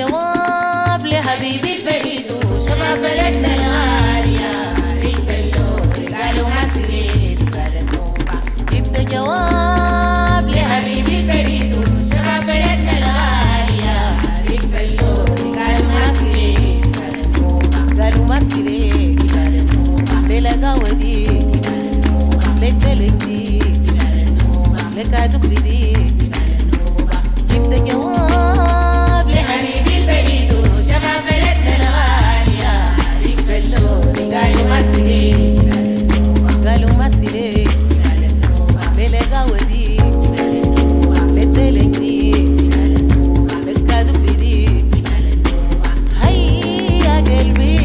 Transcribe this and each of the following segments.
جواب لحبيبي البريد وشباب بلدنا الغالية ريب اللون قالوا مصري بلد النوبة جبت جواب لحبيبي البريد وشباب بلدنا الغالية ريب اللون قالوا مصري بلد النوبة قالوا مصري بلد النوبة للقاوة دي بلد النوبة للتلنجي بلد النوبة لكادوك دي بلد النوبة جبت جواب لحبيبي البريد وشباب بلدنا الغالية ريك بلوني قالوا مسلي قالوا مسلي للقاوة دي للتلنجي للكادوك دي هيا قلبي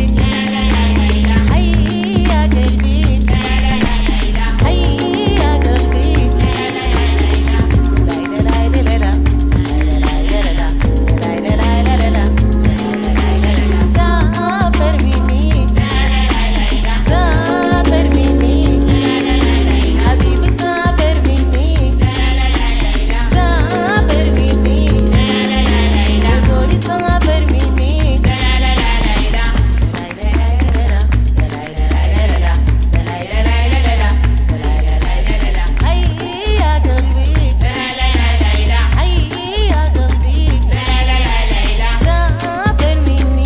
هيا قلبي هيا قلبي سافر مني سافر مني حبيبي سافر مني سافر مني زوري سافر مني هيا قلبي هيا قلبي سافر مني هيا قلبي سافر مني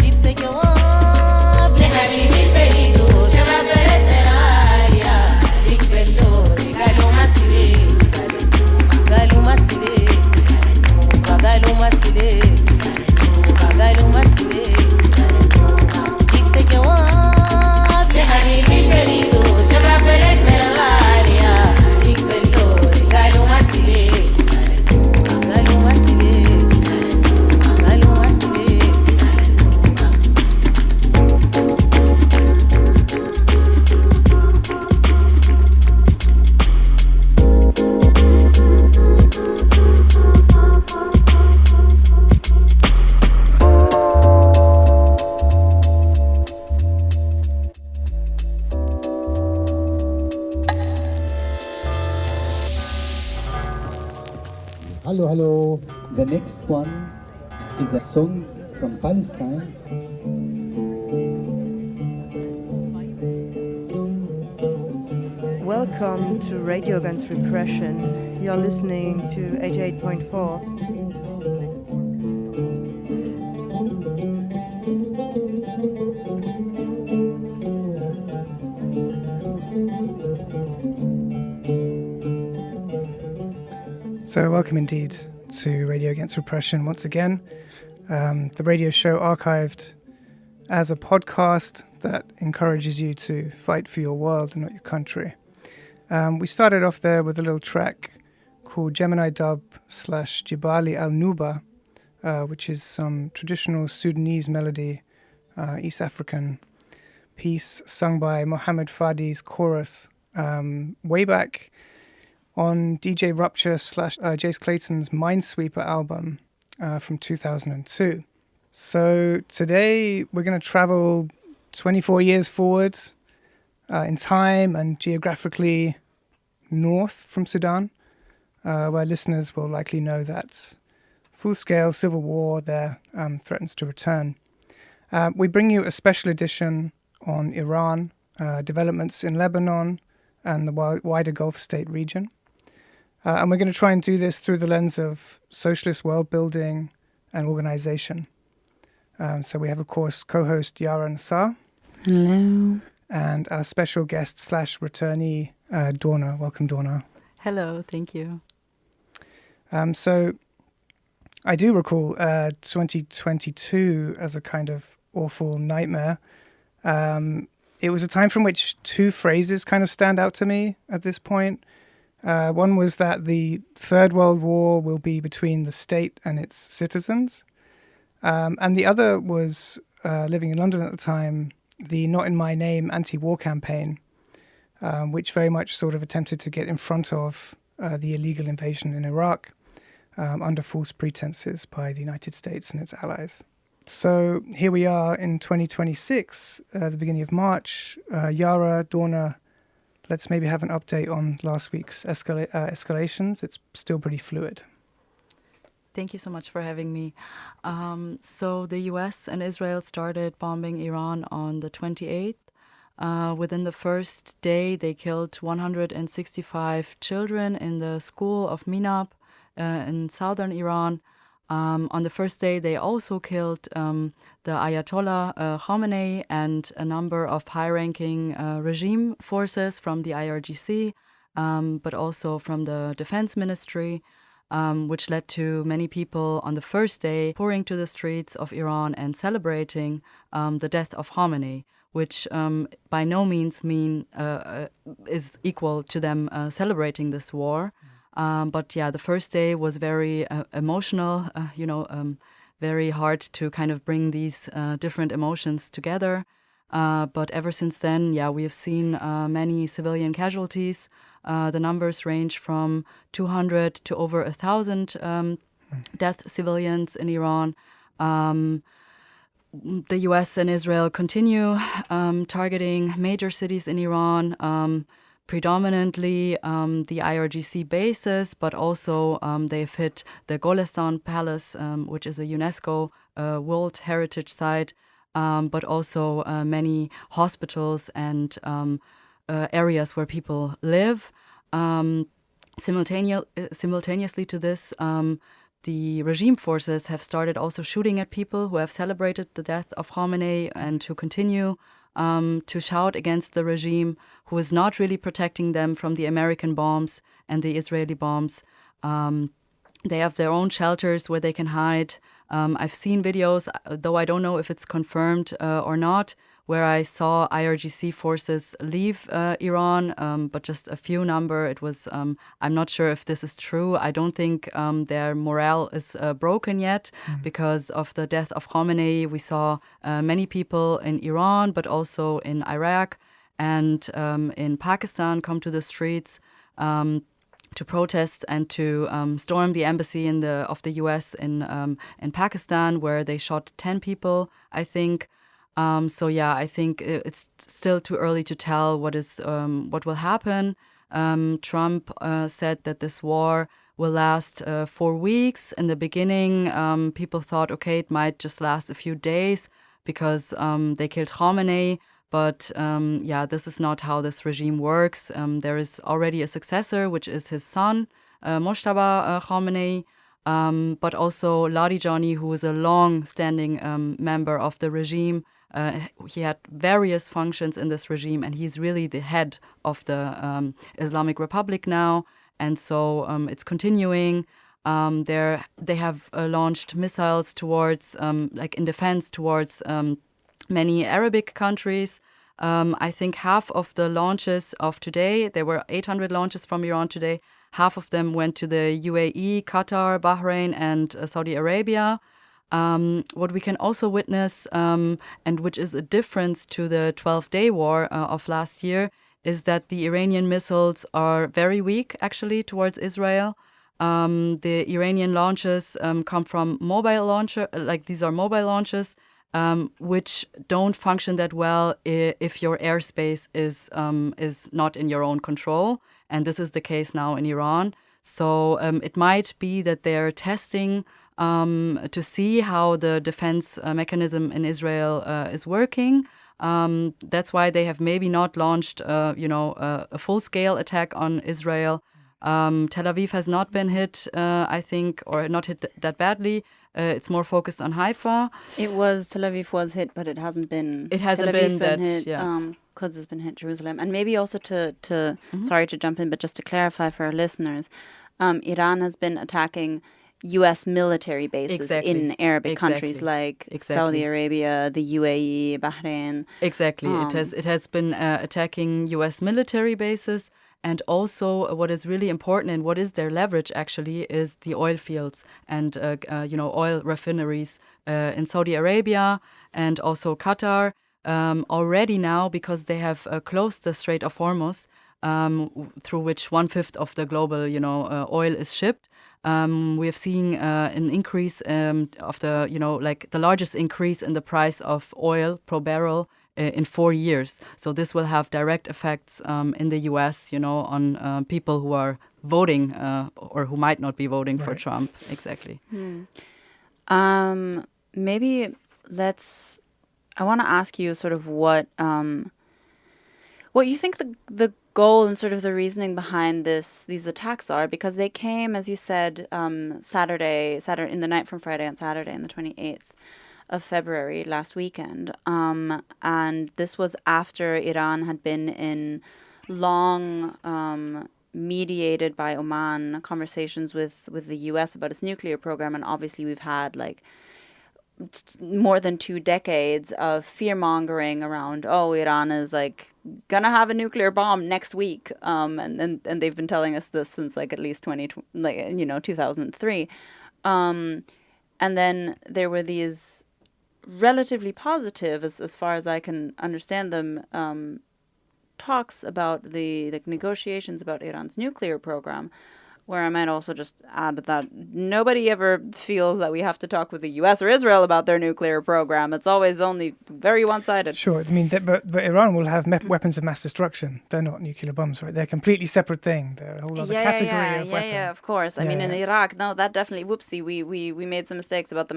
جبت جواب لحبيبي البريد وشباب بلدنا الغالية ريك بلوري قالوا مسلي قالوا مسلي قالوا مسلي قالوا مسلي جبت جواب لحبيبي البريد وشباب بلدنا الغالية ريك بلوري قالوا مسلي قالوا مسلي قالوا مسلي Hello, hello. The next one is a song from Palestine. Welcome to Radio Against Repression. You're listening to 88.4. So welcome indeed to Radio Against Repression once again. The radio show archived as a podcast that encourages you to fight for your world and not your country. We started off there with a little track called Gemini Dub / Jibali Al-Nuba, which is some traditional Sudanese melody, East African piece sung by Mohammed Fadi's chorus way back on DJ Rupture / Jace Clayton's Minesweeper album from 2002. So today we're going to travel 24 years forward in time and geographically north from Sudan, where listeners will likely know that full-scale civil war there threatens to return. We bring you a special edition on Iran, developments in Lebanon and the wider Gulf state region. And we're going to try and do this through the lens of socialist world building and organization. So we have, of course, co-host Yara Nassar. Hello. And our special guest / returnee, Dorna. Welcome, Dorna. Hello, thank you. So I do recall 2022 as a kind of awful nightmare. It was a time from which two phrases kind of stand out to me at this point. One was that the Third World War will be between the state and its citizens. And the other was, living in London at the time, the Not in My Name anti-war campaign, which very much sort of attempted to get in front of the illegal invasion in Iraq, under false pretenses by the United States and its allies. So here we are in 2026, the beginning of March. Yara, Dorna, let's maybe have an update on last week's escalations. It's still pretty fluid. Thank you so much for having me. So the US and Israel started bombing Iran on the 28th. Within the first day, they killed 165 children in the school of Minab in southern Iran. On the first day, they also killed the Ayatollah Khamenei and a number of high-ranking regime forces from the IRGC, but also from the Defense Ministry, which led to many people on the first day pouring to the streets of Iran and celebrating the death of Khamenei, which by no means is equal to them celebrating this war. But yeah, the first day was very emotional, very hard to kind of bring these different emotions together. But ever since then, yeah, we have seen many civilian casualties. The numbers range from 200 to over 1,000 death civilians in Iran. The US and Israel continue targeting major cities in Iran, predominantly the IRGC bases, but also they've hit the Golestan Palace, which is a UNESCO World Heritage Site, but also many hospitals and areas where people live. Simultaneously to this, the regime forces have started also shooting at people who have celebrated the death of Khamenei and who continue to shout against the regime, who is not really protecting them from the American bombs and the Israeli bombs. They have their own shelters where they can hide. I've seen videos, though I don't know if it's confirmed or not, where I saw IRGC forces leave Iran, but just a few number. It was, I'm not sure if this is true. I don't think their morale is broken yet because of the death of Khamenei. We saw many people in Iran, but also in Iraq and in Pakistan come to the streets to protest and to storm the embassy of the U.S. in Pakistan, where they shot 10 people, I think. So yeah, I think it's still too early to tell what will happen. Trump said that this war will last 4 weeks. In the beginning, people thought, okay, it might just last a few days because they killed Khamenei. But yeah, this is not how this regime works. There is already a successor, which is his son, Mojtaba Khamenei, but also Larijani, who is a long-standing member of the regime. He had various functions in this regime, and he's really the head of the Islamic Republic now. And so it's continuing. They have launched missiles towards, in defense towards many Arabic countries. I think half of the launches of today, there were 800 launches from Iran today, half of them went to the UAE, Qatar, Bahrain, and Saudi Arabia. What we can also witness, and which is a difference to the 12-day war of last year, is that the Iranian missiles are very weak, actually, towards Israel. The Iranian launches come from mobile launcher, these are mobile launches, which don't function that well if your airspace is not in your own control. And this is the case now in Iran. So it might be that they're testing to see how the defense mechanism in Israel is working. That's why they have maybe not launched, a full-scale attack on Israel. Tel Aviv has not been hit, I think, or not hit that badly. It's more focused on Haifa. Tel Aviv was hit, but it hasn't been. It hasn't been that, hit, yeah. Quds has been hit, Jerusalem. And maybe also sorry to jump in, but just to clarify for our listeners, Iran has been attacking U.S. military bases in Arabic countries like Saudi Arabia, the UAE, Bahrain. Exactly. It has been attacking U.S. military bases. And also what is really important and what is their leverage actually is the oil fields and, oil refineries in Saudi Arabia and also Qatar already now, because they have closed the Strait of Hormuz, through which 1/5 of the global, oil is shipped. we have seen an increase of the, like the largest increase in the price of oil per barrel in 4 years. So this will have direct effects in the U.S., on people who are voting or who might not be voting for Trump. Exactly. Maybe I want to ask you sort of what you think the goal and sort of the reasoning behind these attacks are, because they came, as you said, Saturday in the night from Friday on Saturday, on the 28th of February last weekend. And this was after Iran had been in long mediated by Oman conversations with the US about its nuclear program. And obviously we've had like more than 2 decades of fear-mongering around, Iran is like gonna have a nuclear bomb next week, and they've been telling us this since like at least 2003, and then there were these relatively positive, as far as I can understand them, talks about the negotiations about Iran's nuclear program, where I might also just add that nobody ever feels that we have to talk with the US or Israel about their nuclear program. It's always only very one-sided. Sure. I mean, but Iran will have weapons of mass destruction. They're not nuclear bombs, right? They're a completely separate thing. They're a whole other category of weapon. Yeah, of course. I mean, in Iraq, no, that definitely, whoopsie, we made some mistakes about the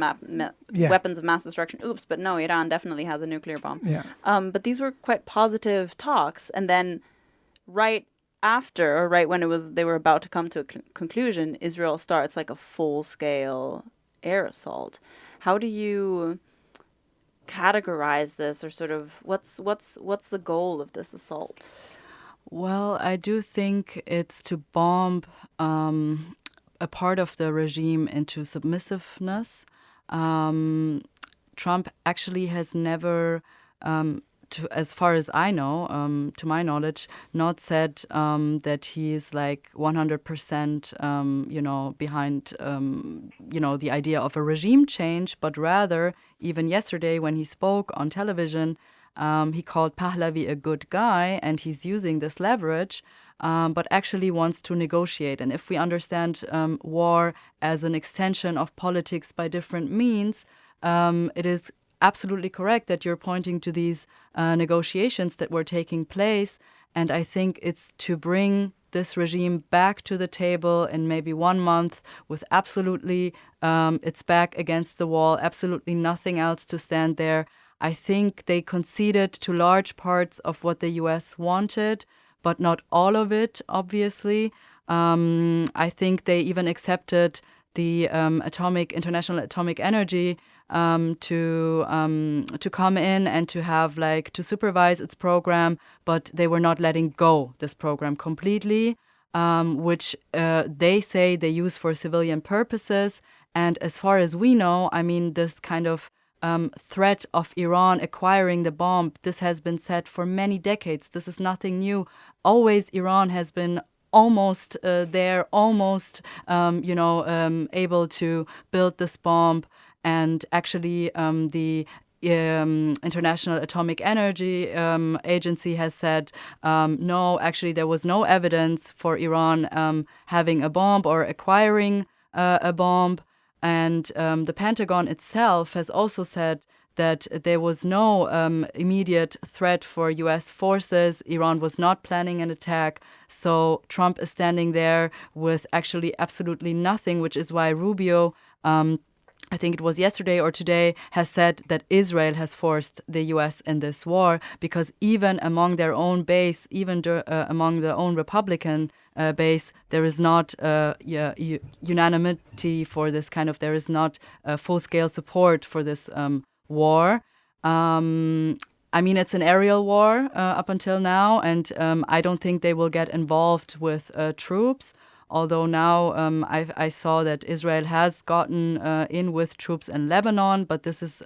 weapons of mass destruction. Oops, but no, Iran definitely has a nuclear bomb. Yeah. But these were quite positive talks. And then right when they were about to come to a conclusion, Israel starts like a full-scale air assault. How do you categorize this, or sort of what's the goal of this assault? Well, I do think it's to bomb a part of the regime into submissiveness. Trump actually has never, as far as I know, to my knowledge, not said that he is like 100%, behind, the idea of a regime change, but rather, even yesterday when he spoke on television, he called Pahlavi a good guy, and he's using this leverage, but actually wants to negotiate. And if we understand war as an extension of politics by different means, it is absolutely correct that you're pointing to these negotiations that were taking place. And I think it's to bring this regime back to the table in maybe 1 month with absolutely its back against the wall, absolutely nothing else to stand there. I think they conceded to large parts of what the US wanted, but not all of it, obviously. I think they even accepted the International Atomic Energy to come in and to have to supervise its program, but they were not letting go this program completely, which they say they use for civilian purposes. And as far as we know, I mean, this kind of threat of Iran acquiring the bomb, this has been said for many decades. This is nothing new. Always Iran has been almost able to build this bomb. And actually, the International Atomic Energy Agency has said, no, actually, there was no evidence for Iran having a bomb or acquiring a bomb. And the Pentagon itself has also said that there was no immediate threat for U.S. forces. Iran was not planning an attack. So Trump is standing there with actually absolutely nothing, which is why Rubio, I think it was yesterday or today, has said that Israel has forced the U.S. in this war, because even among their own base, even among their own Republican base, there is not unanimity for this kind of, there is not full-scale support for this war. I mean, it's an aerial war up until now, and I don't think they will get involved with troops. Although now I saw that Israel has gotten in with troops in Lebanon, but this is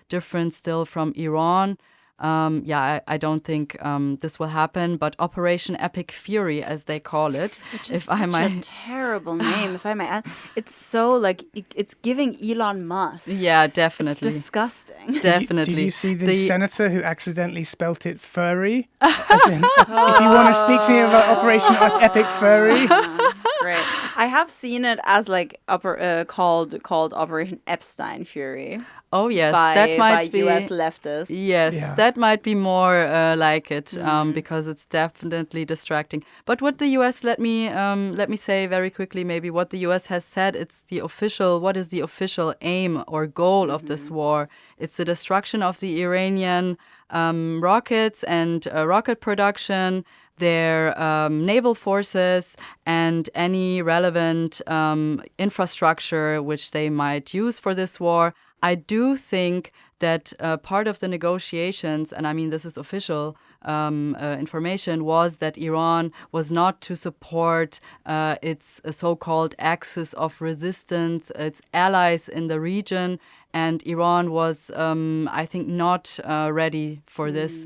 different still from Iran. I don't think this will happen. But Operation Epic Fury, as they call it, which is such a terrible name, if I may add. It's so it's giving Elon Musk. Yeah, definitely. It's disgusting. Definitely. Did you see the senator who accidentally spelt it furry? As in, if you want to speak to me about Operation Epic Furry. Great. I have seen it as like called Operation Epstein Fury. Oh yes, by that might be U.S. leftists. Yes, Yeah. that might be more like it because it's definitely distracting. But what the U.S. let me say very quickly, maybe what the U.S. has said. It's the official. What is the official aim or goal of this war? It's the destruction of the Iranian rockets and rocket production, their naval forces, and any relevant infrastructure which they might use for this war. I do think that part of the negotiations, and I mean this is official information, was that Iran was not to support its so-called axis of resistance, its allies in the region, and Iran was, I think, not ready for this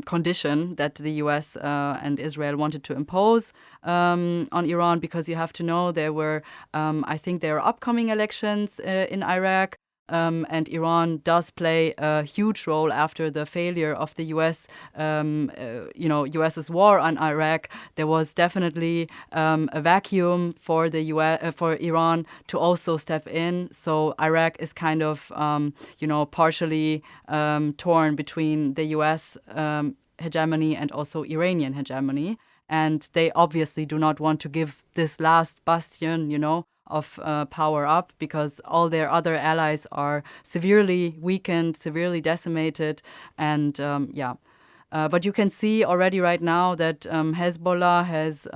condition that the U.S. And Israel wanted to impose on Iran, because you have to know there were, I think there are upcoming elections in Iraq. And Iran does play a huge role after the failure of the U.S. U.S.'s war on Iraq. There was definitely a vacuum for the U.S. For Iran to also step in. So Iraq is kind of partially torn between the U.S. Hegemony and also Iranian hegemony. And they obviously do not want to give this last bastion, of power up, because all their other allies are severely weakened, severely decimated. And but you can see already right now that Hezbollah has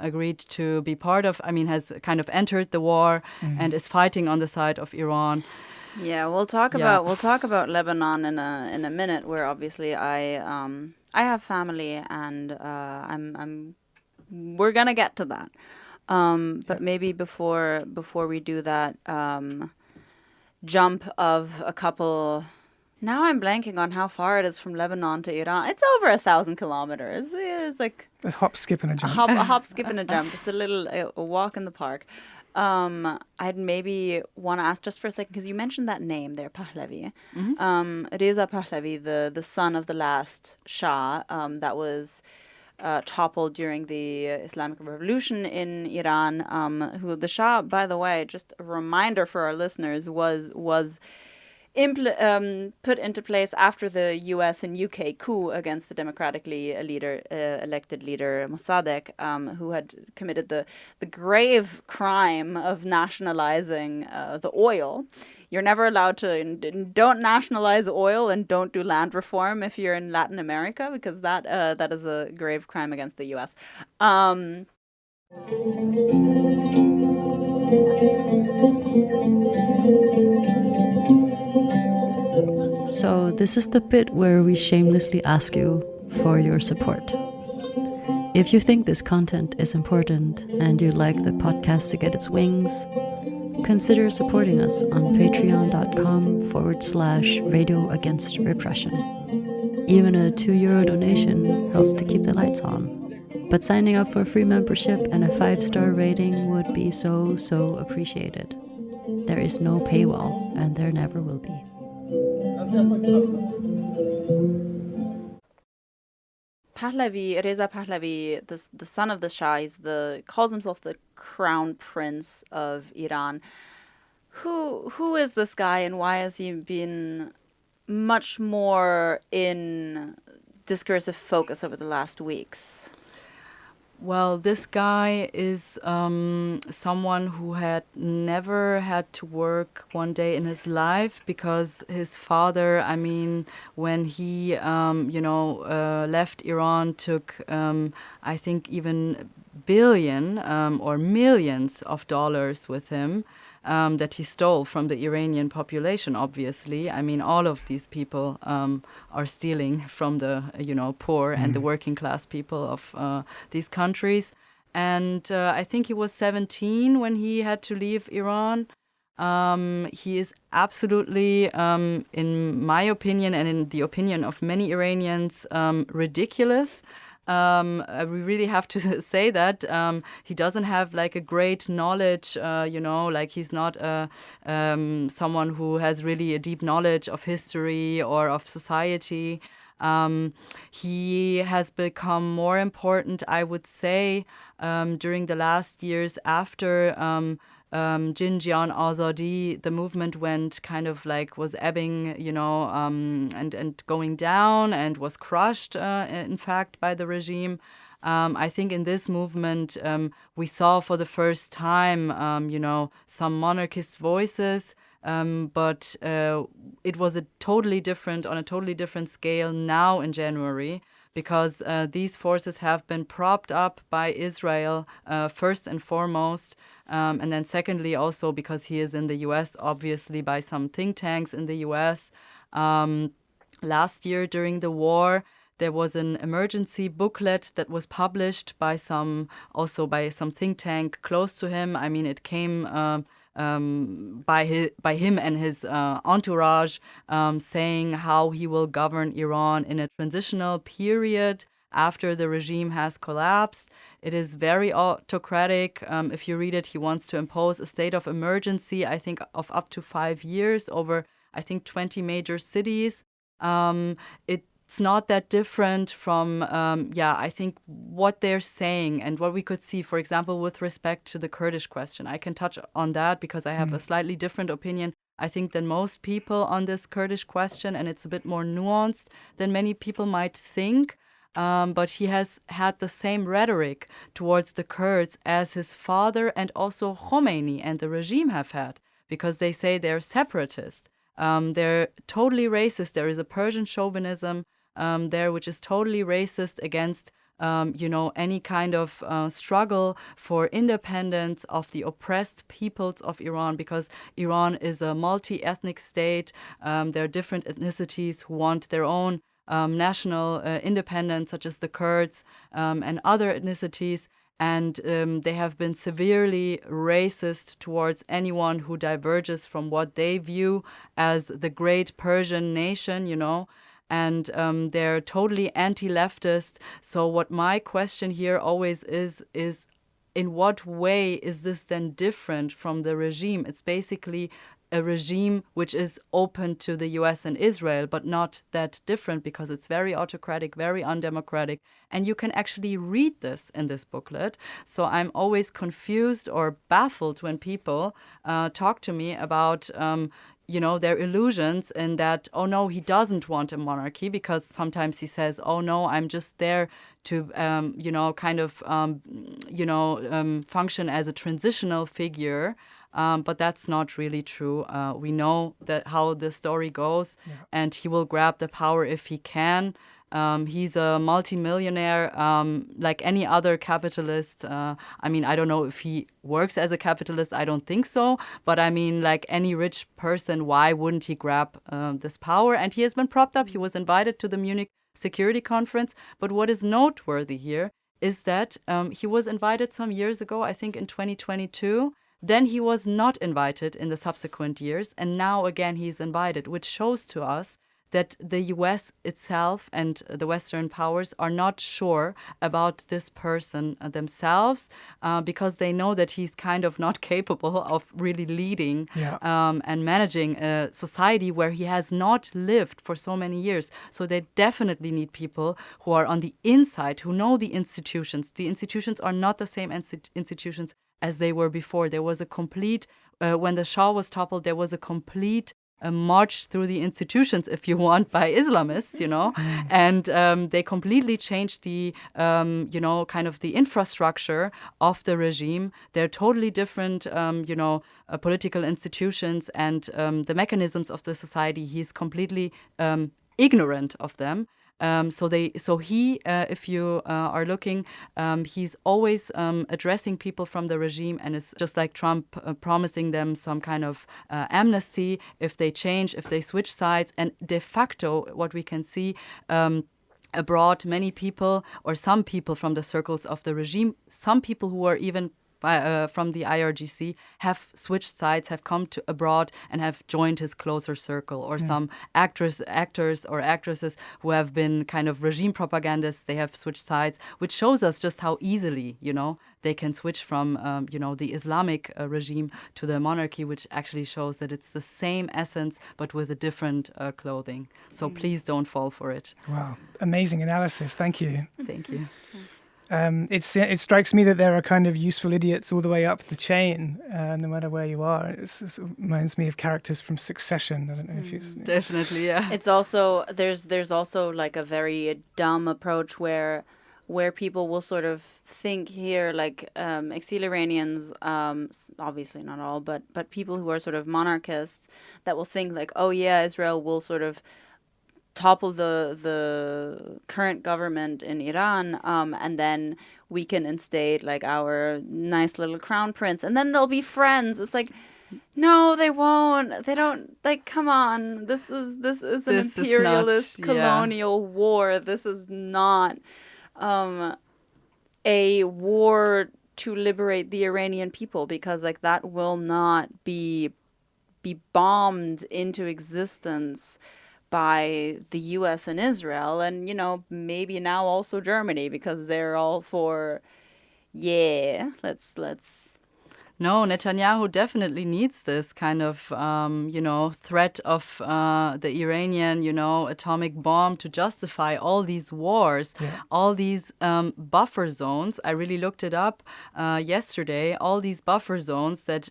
agreed to be part of, has kind of entered the war and is fighting on the side of Iran. Yeah, we'll talk about Lebanon in a minute, where obviously I have family, and we're gonna get to that. But maybe before we do that, jump of a couple. Now I'm blanking on how far it is from Lebanon to Iran. It's over 1,000 kilometers. It's like a hop, skip, and a jump. A hop, skip, and a jump. Just a walk in the park. I'd maybe want to ask just for a second, because you mentioned that name there, Pahlavi. Reza Pahlavi, the son of the last Shah, that was toppled during the Islamic Revolution in Iran, who the Shah, by the way, just a reminder for our listeners, was put into place after the US and UK coup against the democratically elected leader Mossadegh, who had committed the grave crime of nationalizing the oil. You're never allowed to, don't nationalize oil and don't do land reform if you're in Latin America, because that is a grave crime against the US. So this is the bit where we shamelessly ask you for your support. If you think this content is important and you'd like the podcast to get its wings, consider supporting us on patreon.com/Radio Against Repression. Even a €2 donation helps to keep the lights on. But signing up for a free membership and a 5-star rating would be so appreciated. There is no paywall, and there never will be. Pahlavi, Reza Pahlavi, the son of the Shah, calls himself the crown prince of Iran. Who is this guy, and why has he been much more in discursive focus over the last weeks? Well, this guy is someone who had never had to work one day in his life, because his father, when he, left Iran, took, I think, even billion or millions of dollars with him. That he stole from the Iranian population, obviously. All of these people are stealing from the, poor and the working class people of these countries. And I think he was 17 when he had to leave Iran. He is absolutely, in my opinion and in the opinion of many Iranians, ridiculous. We really have to say that he doesn't have like a great knowledge, he's not someone who has really a deep knowledge of history or of society. He has become more important, I would say, during the last years after Xinjiang Azadi. The movement went kind of like was ebbing, and going down and was crushed, in fact, by the regime. I think in this movement, we saw for the first time, some monarchist voices, but it was on a totally different scale now in January, because these forces have been propped up by Israel, first and foremost, and then secondly also because he is in the US, obviously by some think tanks in the US. Last year during the war, there was an emergency booklet that was published by some think tank close to him. I mean, it came by him and his entourage, saying how he will govern Iran in a transitional period after the regime has collapsed. It is very autocratic. If you read it, he wants to impose a state of emergency, I think, of up to 5 years over, I think, 20 major cities. It's not that different from, I think, what they're saying and what we could see, for example, with respect to the Kurdish question. I can touch on that because I have a slightly different opinion, I think, than most people on this Kurdish question, and it's a bit more nuanced than many people might think. But he has had the same rhetoric towards the Kurds as his father and also Khomeini and the regime have had, because they say they're separatist. They're totally racist. There is a Persian chauvinism there, which is totally racist against, any kind of struggle for independence of the oppressed peoples of Iran, because Iran is a multi-ethnic state. There are different ethnicities who want their own national independence, such as the Kurds and other ethnicities. And they have been severely racist towards anyone who diverges from what they view as the great Persian nation, and they're totally anti-leftist. So what my question here always is in what way is this then different from the regime? It's basically a regime which is open to the US and Israel, but not that different, because it's very autocratic, very undemocratic. And you can actually read this in this booklet. So I'm always confused or baffled when people talk to me about their illusions, in that, oh no, he doesn't want a monarchy, because sometimes he says, oh no, I'm just there to, function as a transitional figure. But that's not really true. We know that how the story goes, and he will grab the power if he can. He's a multimillionaire, like any other capitalist. I don't know if he works as a capitalist. I don't think so. But like any rich person, why wouldn't he grab this power? And he has been propped up. He was invited to the Munich Security Conference. But what is noteworthy here is that he was invited some years ago, I think in 2022. Then he was not invited in the subsequent years, and now again he's invited, which shows to us that the US itself and the Western powers are not sure about this person themselves, because they know that he's kind of not capable of really leading and managing a society where he has not lived for so many years. So they definitely need people who are on the inside, who know the institutions. The institutions are not the same institutions as they were before. There was a complete, when the Shah was toppled, there was a complete march through the institutions, if you want, by Islamists, and they completely changed the, kind of the infrastructure of the regime. They're totally different, political institutions, and the mechanisms of the society. He's completely ignorant of them. If you are looking, he's always addressing people from the regime, and is just like Trump, promising them some kind of amnesty if they change, if they switch sides. And de facto, what we can see abroad, many people, or some people from the circles of the regime, some people who are even from the IRGC have switched sides, have come to abroad and have joined his closer circle, or some actors or actresses who have been kind of regime propagandists, they have switched sides, which shows us just how easily, they can switch from, the Islamic regime to the monarchy, which actually shows that it's the same essence, but with a different clothing. So please don't fall for it. Wow. Amazing analysis. Thank you. Thank you. It strikes me that there are kind of useful idiots all the way up the chain, no matter where you are. It sort of reminds me of characters from Succession. I don't know if you... Definitely, yeah. It's also, there's also like a very dumb approach where people will sort of think here, like exil Iranians, obviously not all, but people who are sort of monarchists that will think like, oh yeah, Israel will sort of topple the current government in Iran, and then we can instate like our nice little crown prince, and then they'll be friends. It's like, no, they won't. They don't. Like, come on. This is an imperialist colonial war. This is not a war to liberate the Iranian people, because like that will not be bombed into existence by the US and Israel, and maybe now also Germany, because they're all for let's No, Netanyahu definitely needs this kind of, threat of the Iranian, atomic bomb to justify all these wars, all these buffer zones. I really looked it up yesterday. All these buffer zones that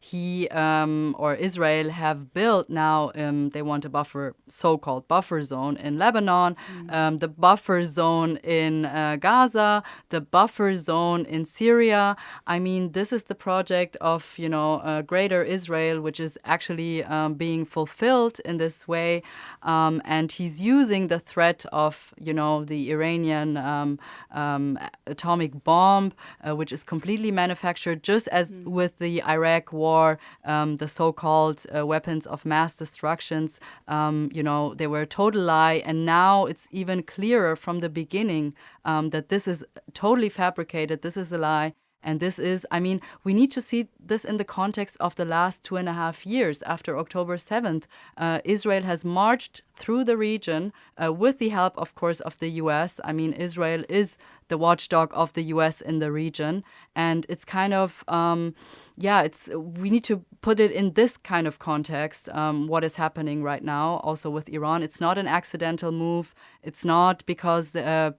he or Israel have built now. They want a so-called buffer zone in Lebanon, the buffer zone in Gaza, the buffer zone in Syria. I mean, this is the project of, greater Israel, which is actually being fulfilled in this way. And he's using the threat of, the Iranian atomic bomb, which is completely manufactured, just as with the Iraq war, the so-called weapons of mass destructions, they were a total lie. And now it's even clearer from the beginning that this is totally fabricated. This is a lie. And this is, we need to see this in the context of the last 2.5 years. After October 7th, Israel has marched through the region with the help, of course, of the US. Israel is the watchdog of the US in the region. And it's kind of, we need to put it in this kind of context, what is happening right now, also with Iran. It's not an accidental move. It's not because, I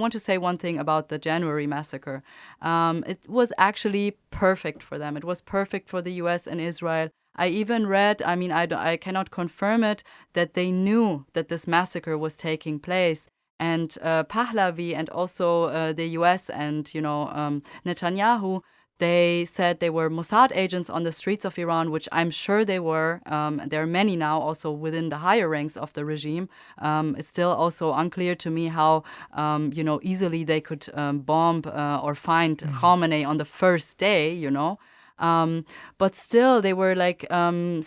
want to say one thing about the January massacre. It was actually perfect for them. It was perfect for the US and Israel. I even read, I cannot confirm it, that they knew that this massacre was taking place. And Pahlavi and also the US and, Netanyahu, they said they were Mossad agents on the streets of Iran, which I'm sure they were. There are many now also within the higher ranks of the regime. It's still also unclear to me how, easily they could bomb or find Khamenei on the first day, But still, they were like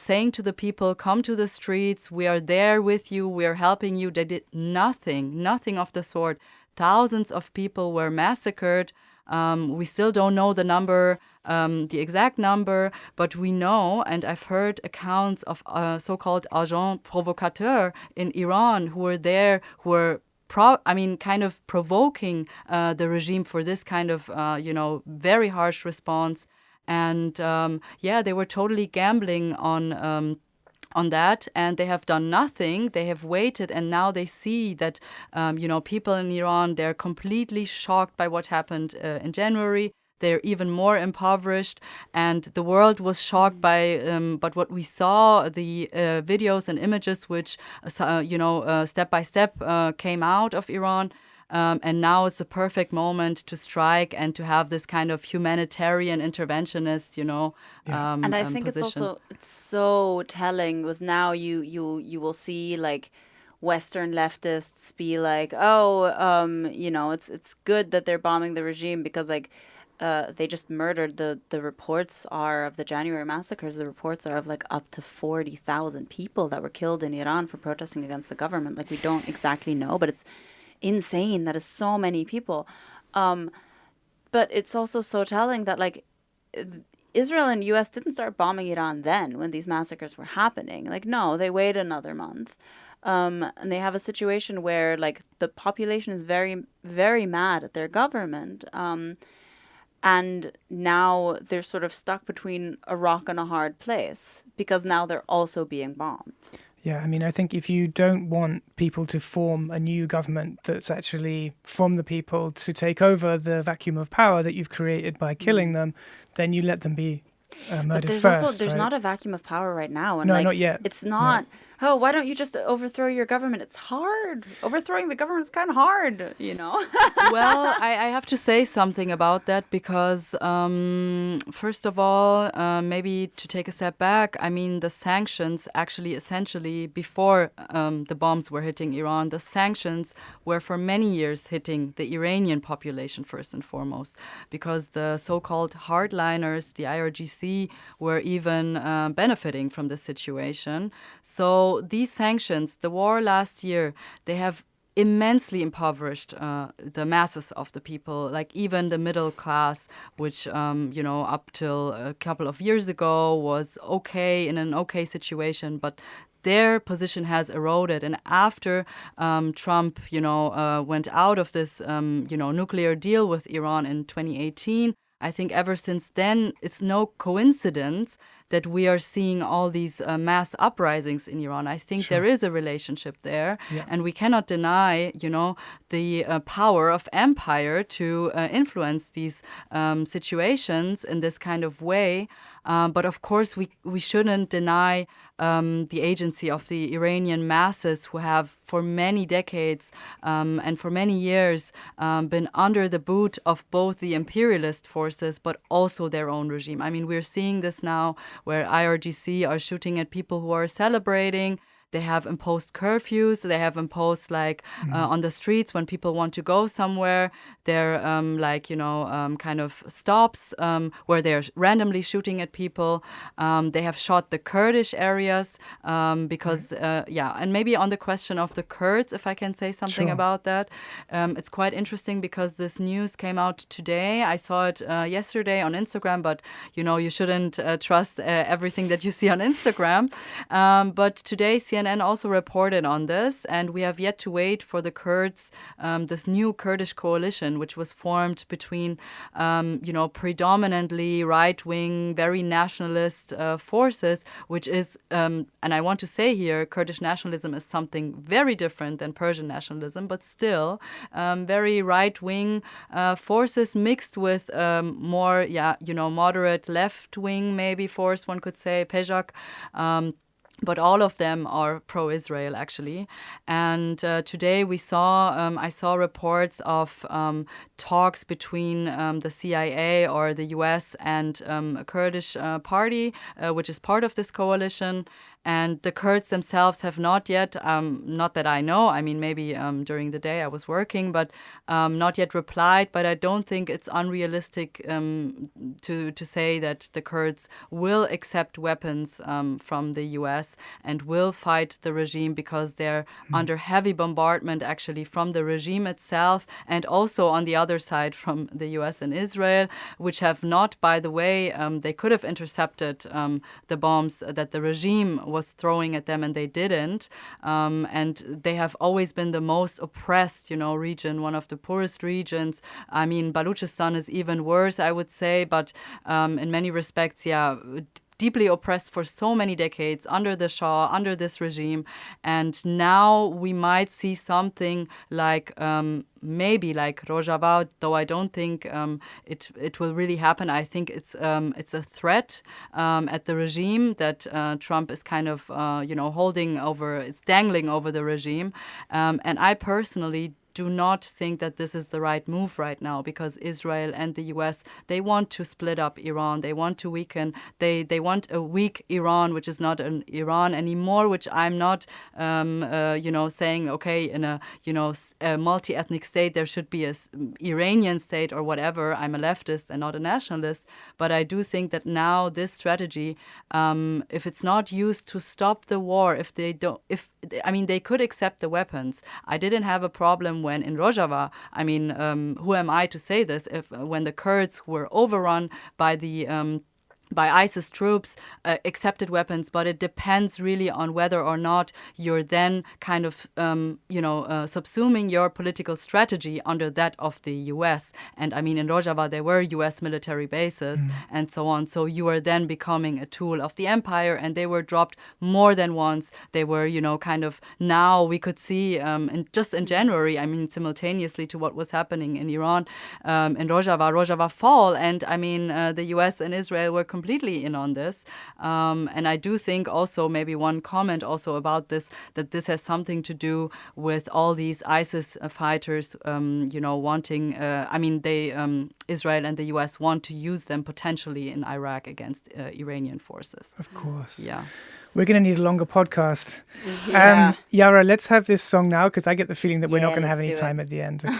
saying to the people, come to the streets. We are there with you. We are helping you. They did nothing of the sort. Thousands of people were massacred. We still don't know the number, the exact number, but we know, and I've heard accounts of so-called agents provocateurs in Iran who were there, who were kind of provoking the regime for this kind of, very harsh response. And they were totally gambling on that, and they have done nothing. They have waited, and now they see that, people in Iran, they're completely shocked by what happened in January. They're even more impoverished, and the world was shocked by, but what we saw, the videos and images which, step by step came out of Iran. And now it's the perfect moment to strike and to have this kind of humanitarian interventionist, and I think position. it's so telling with now you will see like Western leftists be like, it's good that they're bombing the regime because like they just murdered the reports are of the January massacres. The reports are of like up to 40,000 people that were killed in Iran for protesting against the government. Like we don't exactly know, but it's insane that is so many people. But But it's also so telling that like Israel and US didn't start bombing Iran then when these massacres were happening. Like, no, they waited another month. And they have a situation where like the population is very, very mad at their government. And now they're sort of stuck between a rock and a hard place because now they're also being bombed. Yeah, I mean, I think if you don't want people to form a new government that's actually from the people to take over the vacuum of power that you've created by killing them, then you let them be murdered but first. There's right? not a vacuum of power right now. And no, like, not yet. It's not... No. Oh, why don't you just overthrow your government? It's hard. Overthrowing the government is kind of hard, you know? Well, I have to say something about that because, first of all, maybe to take a step back, I mean, the sanctions actually essentially before the bombs were hitting Iran, the sanctions were for many years hitting the Iranian population first and foremost because the so-called hardliners, the IRGC, were even benefiting from the situation. So these sanctions, the war last year, they have immensely impoverished the masses of the people, like even the middle class, which, up till a couple of years ago was okay, in an okay situation, but their position has eroded. And after Trump, went out of this, nuclear deal with Iran in 2018, I think ever since then, it's no coincidence that we are seeing all these mass uprisings in Iran. I think there is a relationship there, and we cannot deny, the power of empire to influence these situations in this kind of way. But of course, we shouldn't deny the agency of the Iranian masses who have for many decades and for many years been under the boot of both the imperialist forces but also their own regime. I mean, we're seeing this now where IRGC are shooting at people who are celebrating. They have imposed curfews. They have imposed on the streets when people want to go somewhere. They're kind of stops where they're randomly shooting at people. They have shot the Kurdish areas because and maybe on the question of the Kurds, if I can say something about that, it's quite interesting because this news came out today. I saw it yesterday on Instagram, but you shouldn't trust everything that you see on Instagram. But today CNN also reported on this, and we have yet to wait for the Kurds, this new Kurdish coalition, which was formed between, predominantly right-wing, very nationalist forces, which is, and I want to say here, Kurdish nationalism is something very different than Persian nationalism, but still very right-wing forces mixed with more, moderate left-wing maybe force, one could say, PEJAK. But all of them are pro-Israel, actually. And today I saw reports of talks between the CIA or the US and a Kurdish party, which is part of this coalition. And the Kurds themselves have not yet, not that I know, I mean, maybe during the day I was working, but not yet replied. But I don't think it's unrealistic to say that the Kurds will accept weapons from the US and will fight the regime because they're under heavy bombardment, actually, from the regime itself and also on the other side from the US and Israel, which have not, by the way, they could have intercepted the bombs that the regime was throwing at them, and they didn't. And they have always been the most oppressed, region, one of the poorest regions. I mean, Baluchistan is even worse, I would say, but in many respects, deeply oppressed for so many decades under the Shah, under this regime. And now we might see something like maybe like Rojava, though I don't think it will really happen. I think it's a threat at the regime that Trump is kind of holding over. It's dangling over the regime, and I personally do not think that this is the right move right now because Israel and the US, they want to split up Iran. They want to weaken. They want a weak Iran, which is not an Iran anymore, which I'm not, saying, okay, in a multi-ethnic state, there should be an Iranian state or whatever. I'm a leftist and not a nationalist. But I do think that now this strategy, if it's not used to stop the war, they could accept the weapons. I didn't have a problem when in Rojava, I mean, who am I to say this? If when the Kurds were overrun by by ISIS troops, accepted weapons, but it depends really on whether or not you're then kind of, subsuming your political strategy under that of the US. And I mean, in Rojava, there were US military bases and so on. So you are then becoming a tool of the empire, and they were dropped more than once. They were, kind of, now we could see, just in January, I mean, simultaneously to what was happening in Iran, in Rojava fall. And I mean, the US and Israel were completely in on this. And I do think also maybe one comment also about this, that this has something to do with all these ISIS fighters, wanting, Israel and the US want to use them potentially in Iraq against Iranian forces. Of course. Yeah. We're going to need a longer podcast. Yeah. Yara, let's have this song now, because I get the feeling that we're not going to have let's any do time it. at the end. Okay.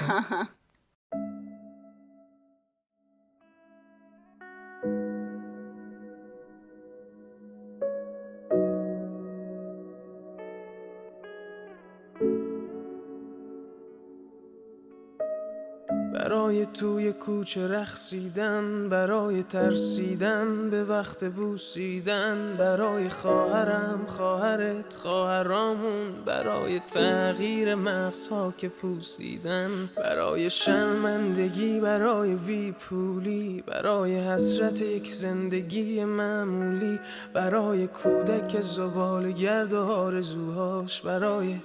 برای توی کوچه رقصیدن، برای ترسیدن به وقت بوسیدن، برای خواهرم، خواهرت، خواهرامون، برای تغییر مغزها که پوسیدن، برای شرمندگی، برای بیپولی، برای حسرت یک زندگی معمولی، برای کودک زباله‌گرد و آرزوهاش، برای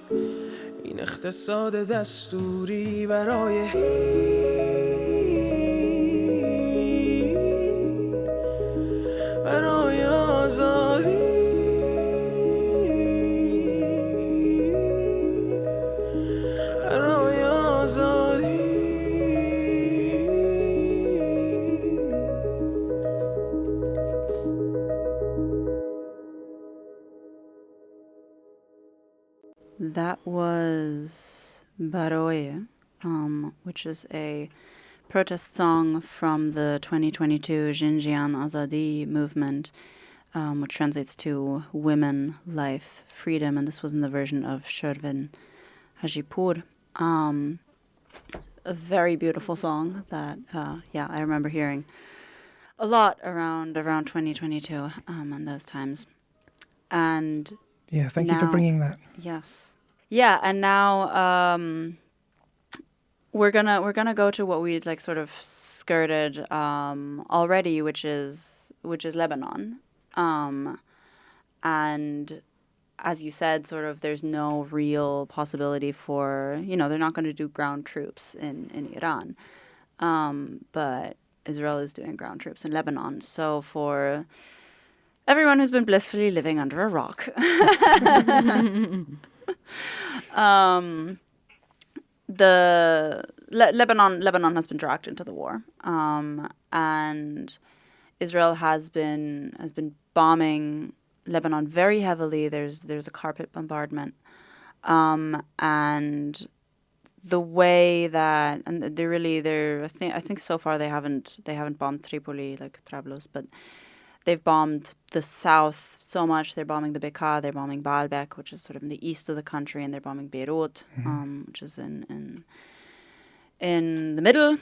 این اقتصاد دستوری، برای آزادی، برای آزادی. That was Baroye, which is a protest song from the 2022 Xinjiang Azadi movement, which translates to Women, Life, Freedom, and this was in the version of Shervin Hajipur. A very beautiful song that, I remember hearing a lot around 2022 and those times. And Yeah, thank you for bringing that. Yes. Yeah, and now we're gonna go to what we'd like sort of skirted already, which is Lebanon. And as you said, sort of there's no real possibility for, they're not going to do ground troops in Iran. But Israel is doing ground troops in Lebanon. So for everyone who's been blissfully living under a rock, Lebanon has been dragged into the war, and Israel has been bombing Lebanon very heavily. There's a carpet bombardment, and the way that, and I think so far they haven't bombed Tripoli like Trablus, but they've bombed the south so much. They're bombing the Bekaa, they're bombing Baalbek, which is sort of in the east of the country, and they're bombing Beirut, which is in the middle.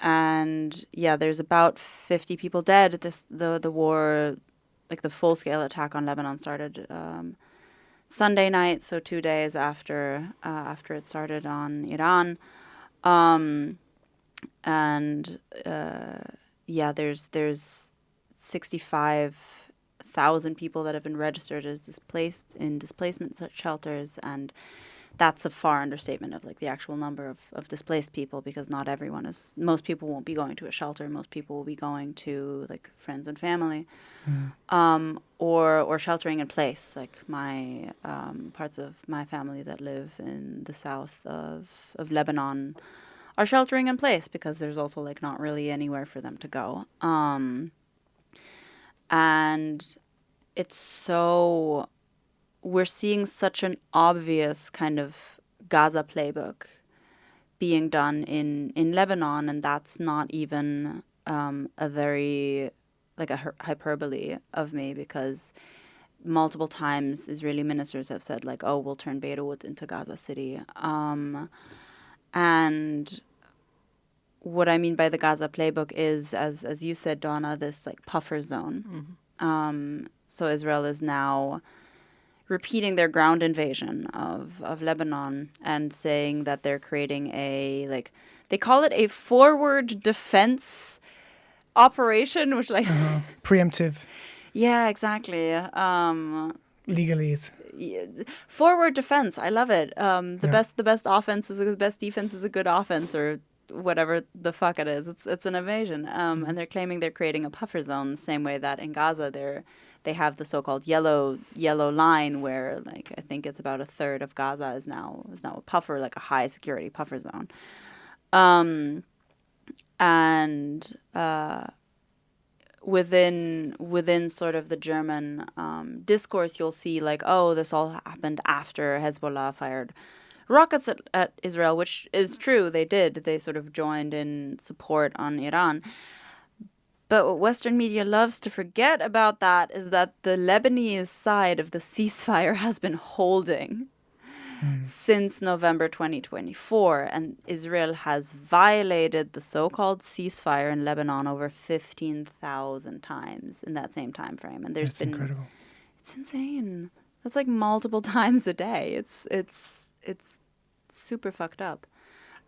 And yeah, there's about 50 people dead. The war, like the full scale attack on Lebanon, started Sunday night, so 2 days after it started on Iran. There's 65,000 people that have been registered as displaced in displacement shelters, and that's a far understatement of like the actual number of displaced people, because most people won't be going to a shelter. Most people will be going to like friends and family, or sheltering in place. Like my parts of my family that live in the south of Lebanon are sheltering in place because there's also like not really anywhere for them to go. And we're seeing such an obvious kind of Gaza playbook being done in Lebanon, and that's not even a very, like a hyperbole of me, because multiple times Israeli ministers have said, like, oh, we'll turn Beirut into Gaza City. And what I mean by the Gaza playbook is, as you said, Donna, this like puffer zone. So Israel is now repeating their ground invasion of Lebanon and saying that they're creating they call it a forward defense operation, which like preemptive. Yeah, exactly. Legalese. Forward defense. I love it. The best offense is the best defense is a good offense, or whatever the fuck it is. It's an invasion. And they're claiming they're creating a puffer zone the same way that in Gaza they have the so-called yellow line where like I think it's about a third of Gaza is now a puffer, like a high security puffer zone. Within sort of the German discourse, you'll see like, oh, this all happened after Hezbollah fired rockets at Israel, which is true. They did. They sort of joined in support on Iran. But what Western media loves to forget about that is that the Lebanese side of the ceasefire has been holding since November 2024, and Israel has violated the so-called ceasefire in Lebanon over 15,000 times in that same time frame. And there's been incredible. It's insane. That's like multiple times a day. It's super fucked up.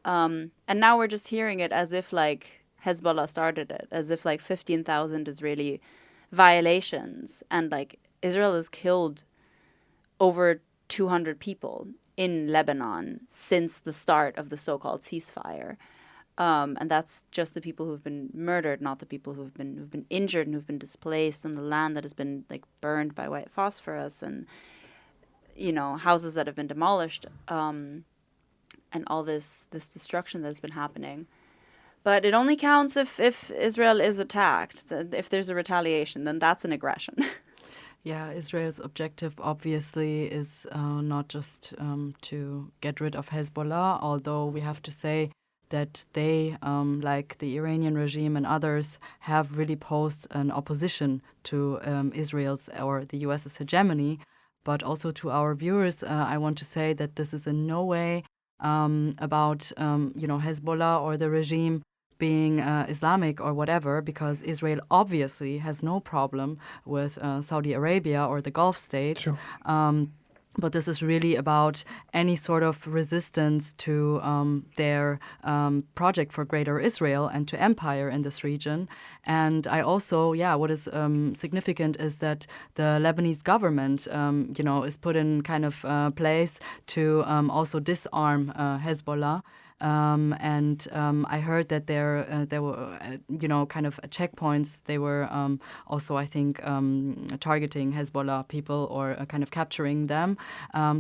And now we're just hearing it as if like Hezbollah started it, as if like 15,000 Israeli violations, and like Israel has killed over 200 people in Lebanon since the start of the so-called ceasefire, and that's just the people who've been murdered, not the people who've been injured and who've been displaced, and the land that has been like burned by white phosphorus, and houses that have been demolished, and all this destruction that has been happening. But it only counts if Israel is attacked. If there's a retaliation, then that's an aggression. Yeah, Israel's objective obviously is not just to get rid of Hezbollah, although we have to say that they, like the Iranian regime and others, have really posed an opposition to Israel's or the US's hegemony. But also to our viewers, I want to say that this is in no way about Hezbollah or the regime being Islamic or whatever, because Israel obviously has no problem with Saudi Arabia or the Gulf states. Sure. But this is really about any sort of resistance to their project for Greater Israel and to empire in this region. And I also, what is significant is that the Lebanese government, is put in kind of place to also disarm Hezbollah. And I heard that there were, kind of checkpoints. They were also, I think, targeting Hezbollah people or kind of capturing them.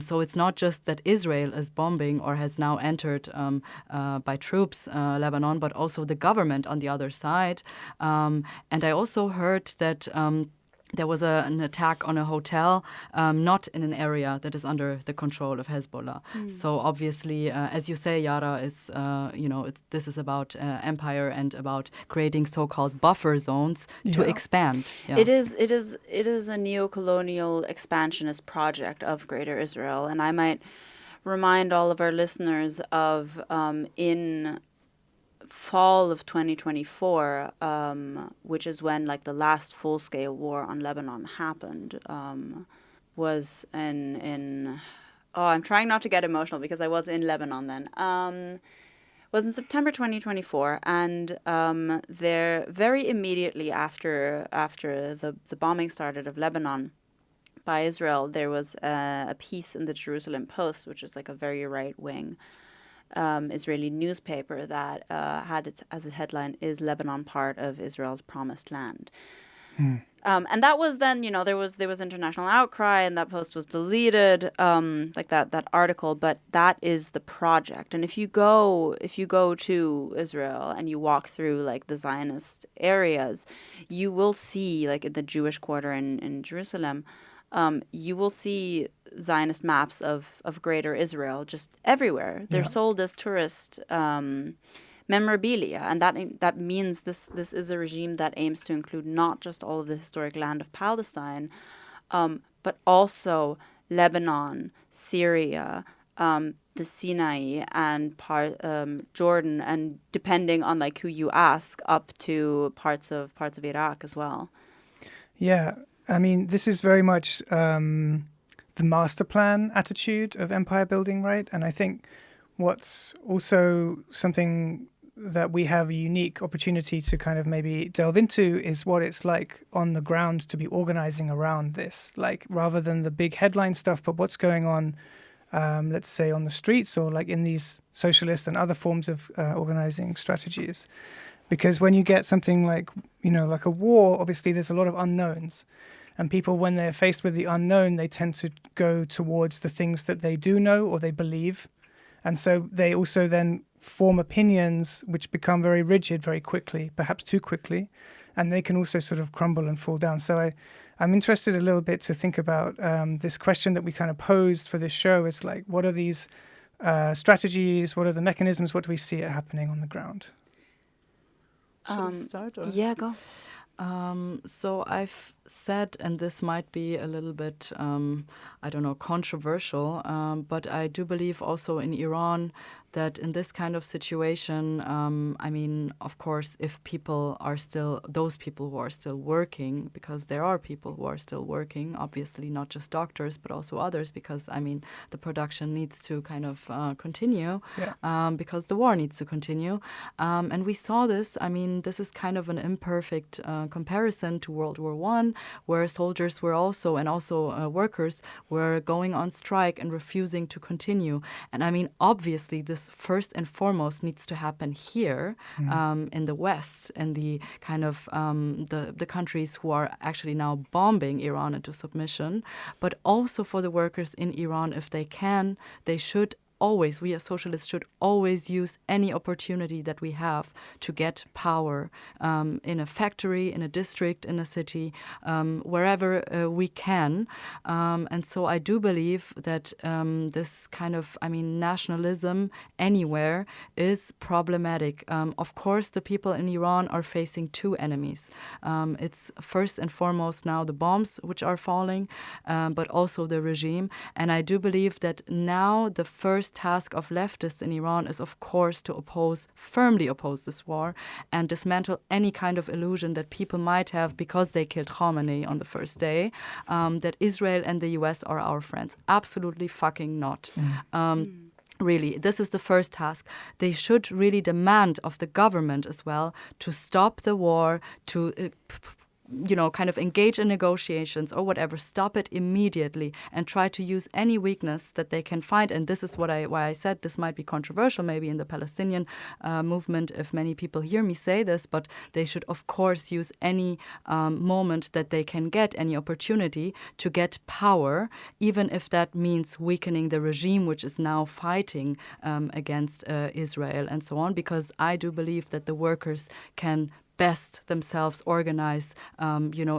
So it's not just that Israel is bombing or has now entered by troops Lebanon, but also the government on the other side. And I also heard that there was an attack on a hotel, not in an area that is under the control of Hezbollah. So obviously, as you say, Yara, this is about empire and about creating so-called buffer zones to expand. Yeah. It is a neo-colonial expansionist project of Greater Israel, and I might remind all of our listeners of in fall of 2024, which is when like the last full-scale war on Lebanon happened, was in I'm trying not to get emotional because I was in Lebanon then. Was in September 2024, and there very immediately after the bombing started of Lebanon by Israel, there was a piece in the Jerusalem Post, which is like a very right-wing Israeli newspaper that had it as a headline, "Is Lebanon part of Israel's promised land?" And that was then, there was international outcry, and that post was deleted, like that article. But that is the project. And if you go to Israel and you walk through like the Zionist areas, you will see, like in the Jewish quarter in Jerusalem, you will see Zionist maps of Greater Israel just everywhere. They're sold as tourist memorabilia, and that means this is a regime that aims to include not just all of the historic land of Palestine, but also Lebanon, Syria, the Sinai, and Jordan, and depending on like who you ask, up to parts of Iraq as well. Yeah, I mean, this is very much the master plan attitude of empire building, right? And I think what's also something that we have a unique opportunity to kind of maybe delve into is what it's like on the ground to be organizing around this, like rather than the big headline stuff, but what's going on, let's say on the streets or like in these socialist and other forms of organizing strategies. Because when you get something like, like a war, obviously there's a lot of unknowns. And people, when they're faced with the unknown, they tend to go towards the things that they do know or they believe. And so they also then form opinions which become very rigid very quickly, perhaps too quickly. And they can also sort of crumble and fall down. So I'm interested a little bit to think about this question that we kind of posed for this show. It's like, what are these strategies? What are the mechanisms? What do we see it happening on the ground? Should we start? Or? Yeah, go. So I've said, and this might be a little bit, controversial, but I do believe also in Iran that in this kind of situation, of course, if people are still, those people who are still working, because there are people who are still working, obviously not just doctors, but also others, because, the production needs to kind of continue, because the war needs to continue. And we saw this, this is kind of an imperfect comparison to World War I, where soldiers were also, and also workers, were going on strike and refusing to continue. And obviously this first and foremost needs to happen here in the West, in the kind of the countries who are actually now bombing Iran into submission, but also for the workers in Iran, if they can, they should always, we as socialists should always use any opportunity that we have to get power in a factory, in a district, in a city, wherever we can. And so I do believe that this kind of, nationalism anywhere is problematic. Of course, the people in Iran are facing two enemies. It's first and foremost now the bombs which are falling, but also the regime. And I do believe that now the first task of leftists in Iran is, of course, to firmly oppose this war and dismantle any kind of illusion that people might have because they killed Khamenei on the first day, that Israel and the US are our friends. Absolutely fucking not. Really, this is the first task. They should really demand of the government as well to stop the war, to kind of engage in negotiations or whatever, stop it immediately and try to use any weakness that they can find. And this is why I said this might be controversial maybe in the Palestinian movement if many people hear me say this, but they should of course use any moment that they can get, any opportunity to get power, even if that means weakening the regime which is now fighting against Israel and so on, because I do believe that the workers can best themselves organize,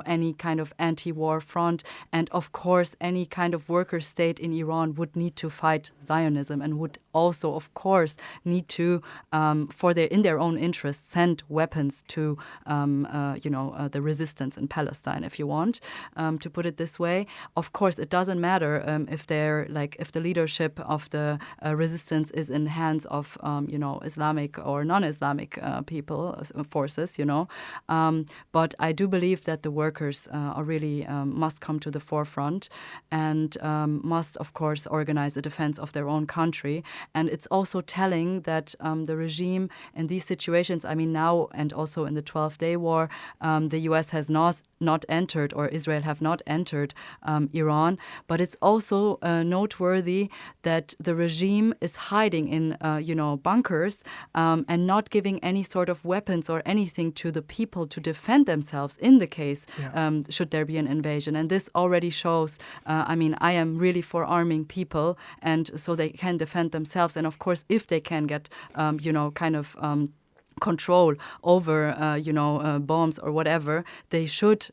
any kind of anti-war front. And of course, any kind of worker state in Iran would need to fight Zionism and would also, of course, need to, in their own interest, send weapons to, the resistance in Palestine, if you want, to put it this way. Of course, it doesn't matter if the leadership of the resistance is in hands of, Islamic or non-Islamic forces, but I do believe that the workers are really must come to the forefront and must, of course, organize a defense of their own country. And it's also telling that the regime in these situations, now and also in the 12-day war, the U.S. has not entered, or Israel have not entered Iran. But it's also noteworthy that the regime is hiding in, bunkers and not giving any sort of weapons or anything to the people to defend themselves in the case should there be an invasion. And this already shows, I am really for arming people and so they can defend themselves. And of course, if they can get, control over, bombs or whatever, they should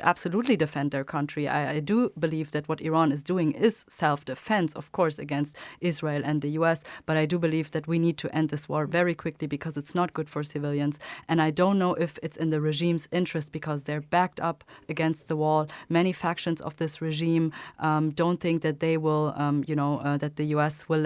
absolutely defend their country. I do believe that what Iran is doing is self-defense, of course, against Israel and the US, but I do believe that we need to end this war very quickly because it's not good for civilians. And I don't know if it's in the regime's interest because they're backed up against the wall. Many factions of this regime don't think that they will, that the US will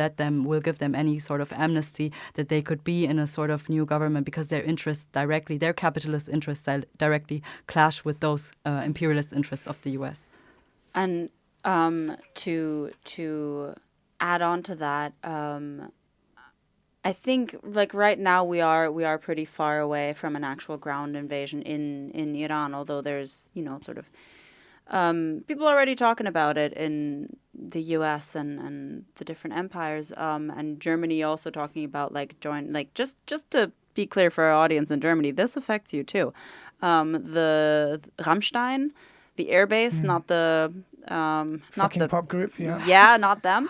give them any sort of amnesty, that they could be in a sort of new government, because their interests directly, their capitalist interests directly clash with those imperialist interests of the U.S. And to add on to that, I think like right now we are pretty far away from an actual ground invasion in Iran, although there's sort of people are already talking about it in the U.S. and the different empires, and Germany also talking about just to be clear for our audience in Germany, this affects you too. The Rammstein, the airbase, not the pop group, not them.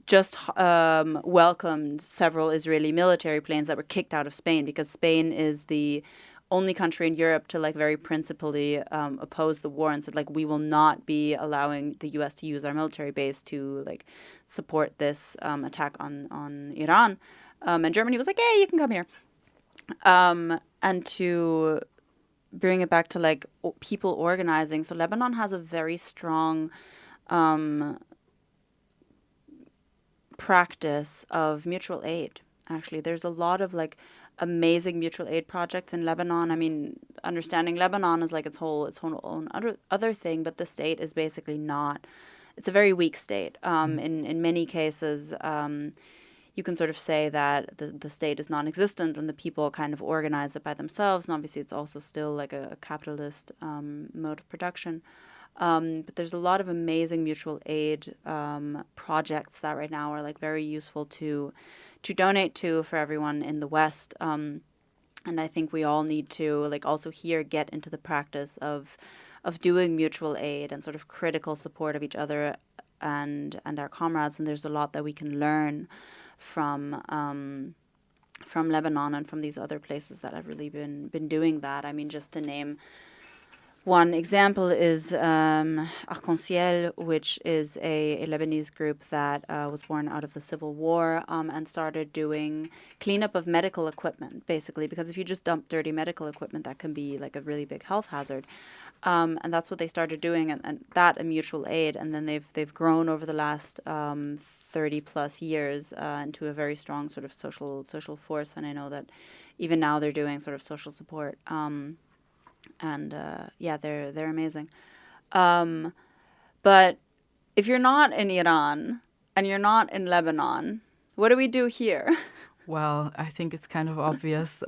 Just welcomed several Israeli military planes that were kicked out of Spain because Spain is the only country in Europe to very principally oppose the war and said we will not be allowing the U.S. to use our military base to support this attack on Iran. And Germany was like, "Hey, you can come here." And to bring it back to people organizing, so Lebanon has a very strong practice of mutual aid. Actually, there's a lot of amazing mutual aid projects in Lebanon. I mean, understanding Lebanon is its own other thing, but the state is basically not. It's a very weak state. In many cases, you can sort of say that the state is non-existent and the people kind of organize it by themselves. And obviously, it's also still a capitalist mode of production. But there's a lot of amazing mutual aid projects that right now are very useful to donate to for everyone in the West. And I think we all need to also here get into the practice of doing mutual aid and sort of critical support of each other and our comrades. And there's a lot that we can learn from Lebanon and from these other places that have really been doing that. I mean, just to name one example is Arc-en-Ciel, which is a Lebanese group that was born out of the Civil War and started doing cleanup of medical equipment, basically, because if you just dump dirty medical equipment, that can be a really big health hazard. And that's what they started doing, and that and mutual aid. And then they've grown over the last 30 plus years into a very strong sort of social force. And I know that even now they're doing sort of social support. And they're amazing. But if you're not in Iran and you're not in Lebanon, what do we do here? Well, I think it's kind of obvious,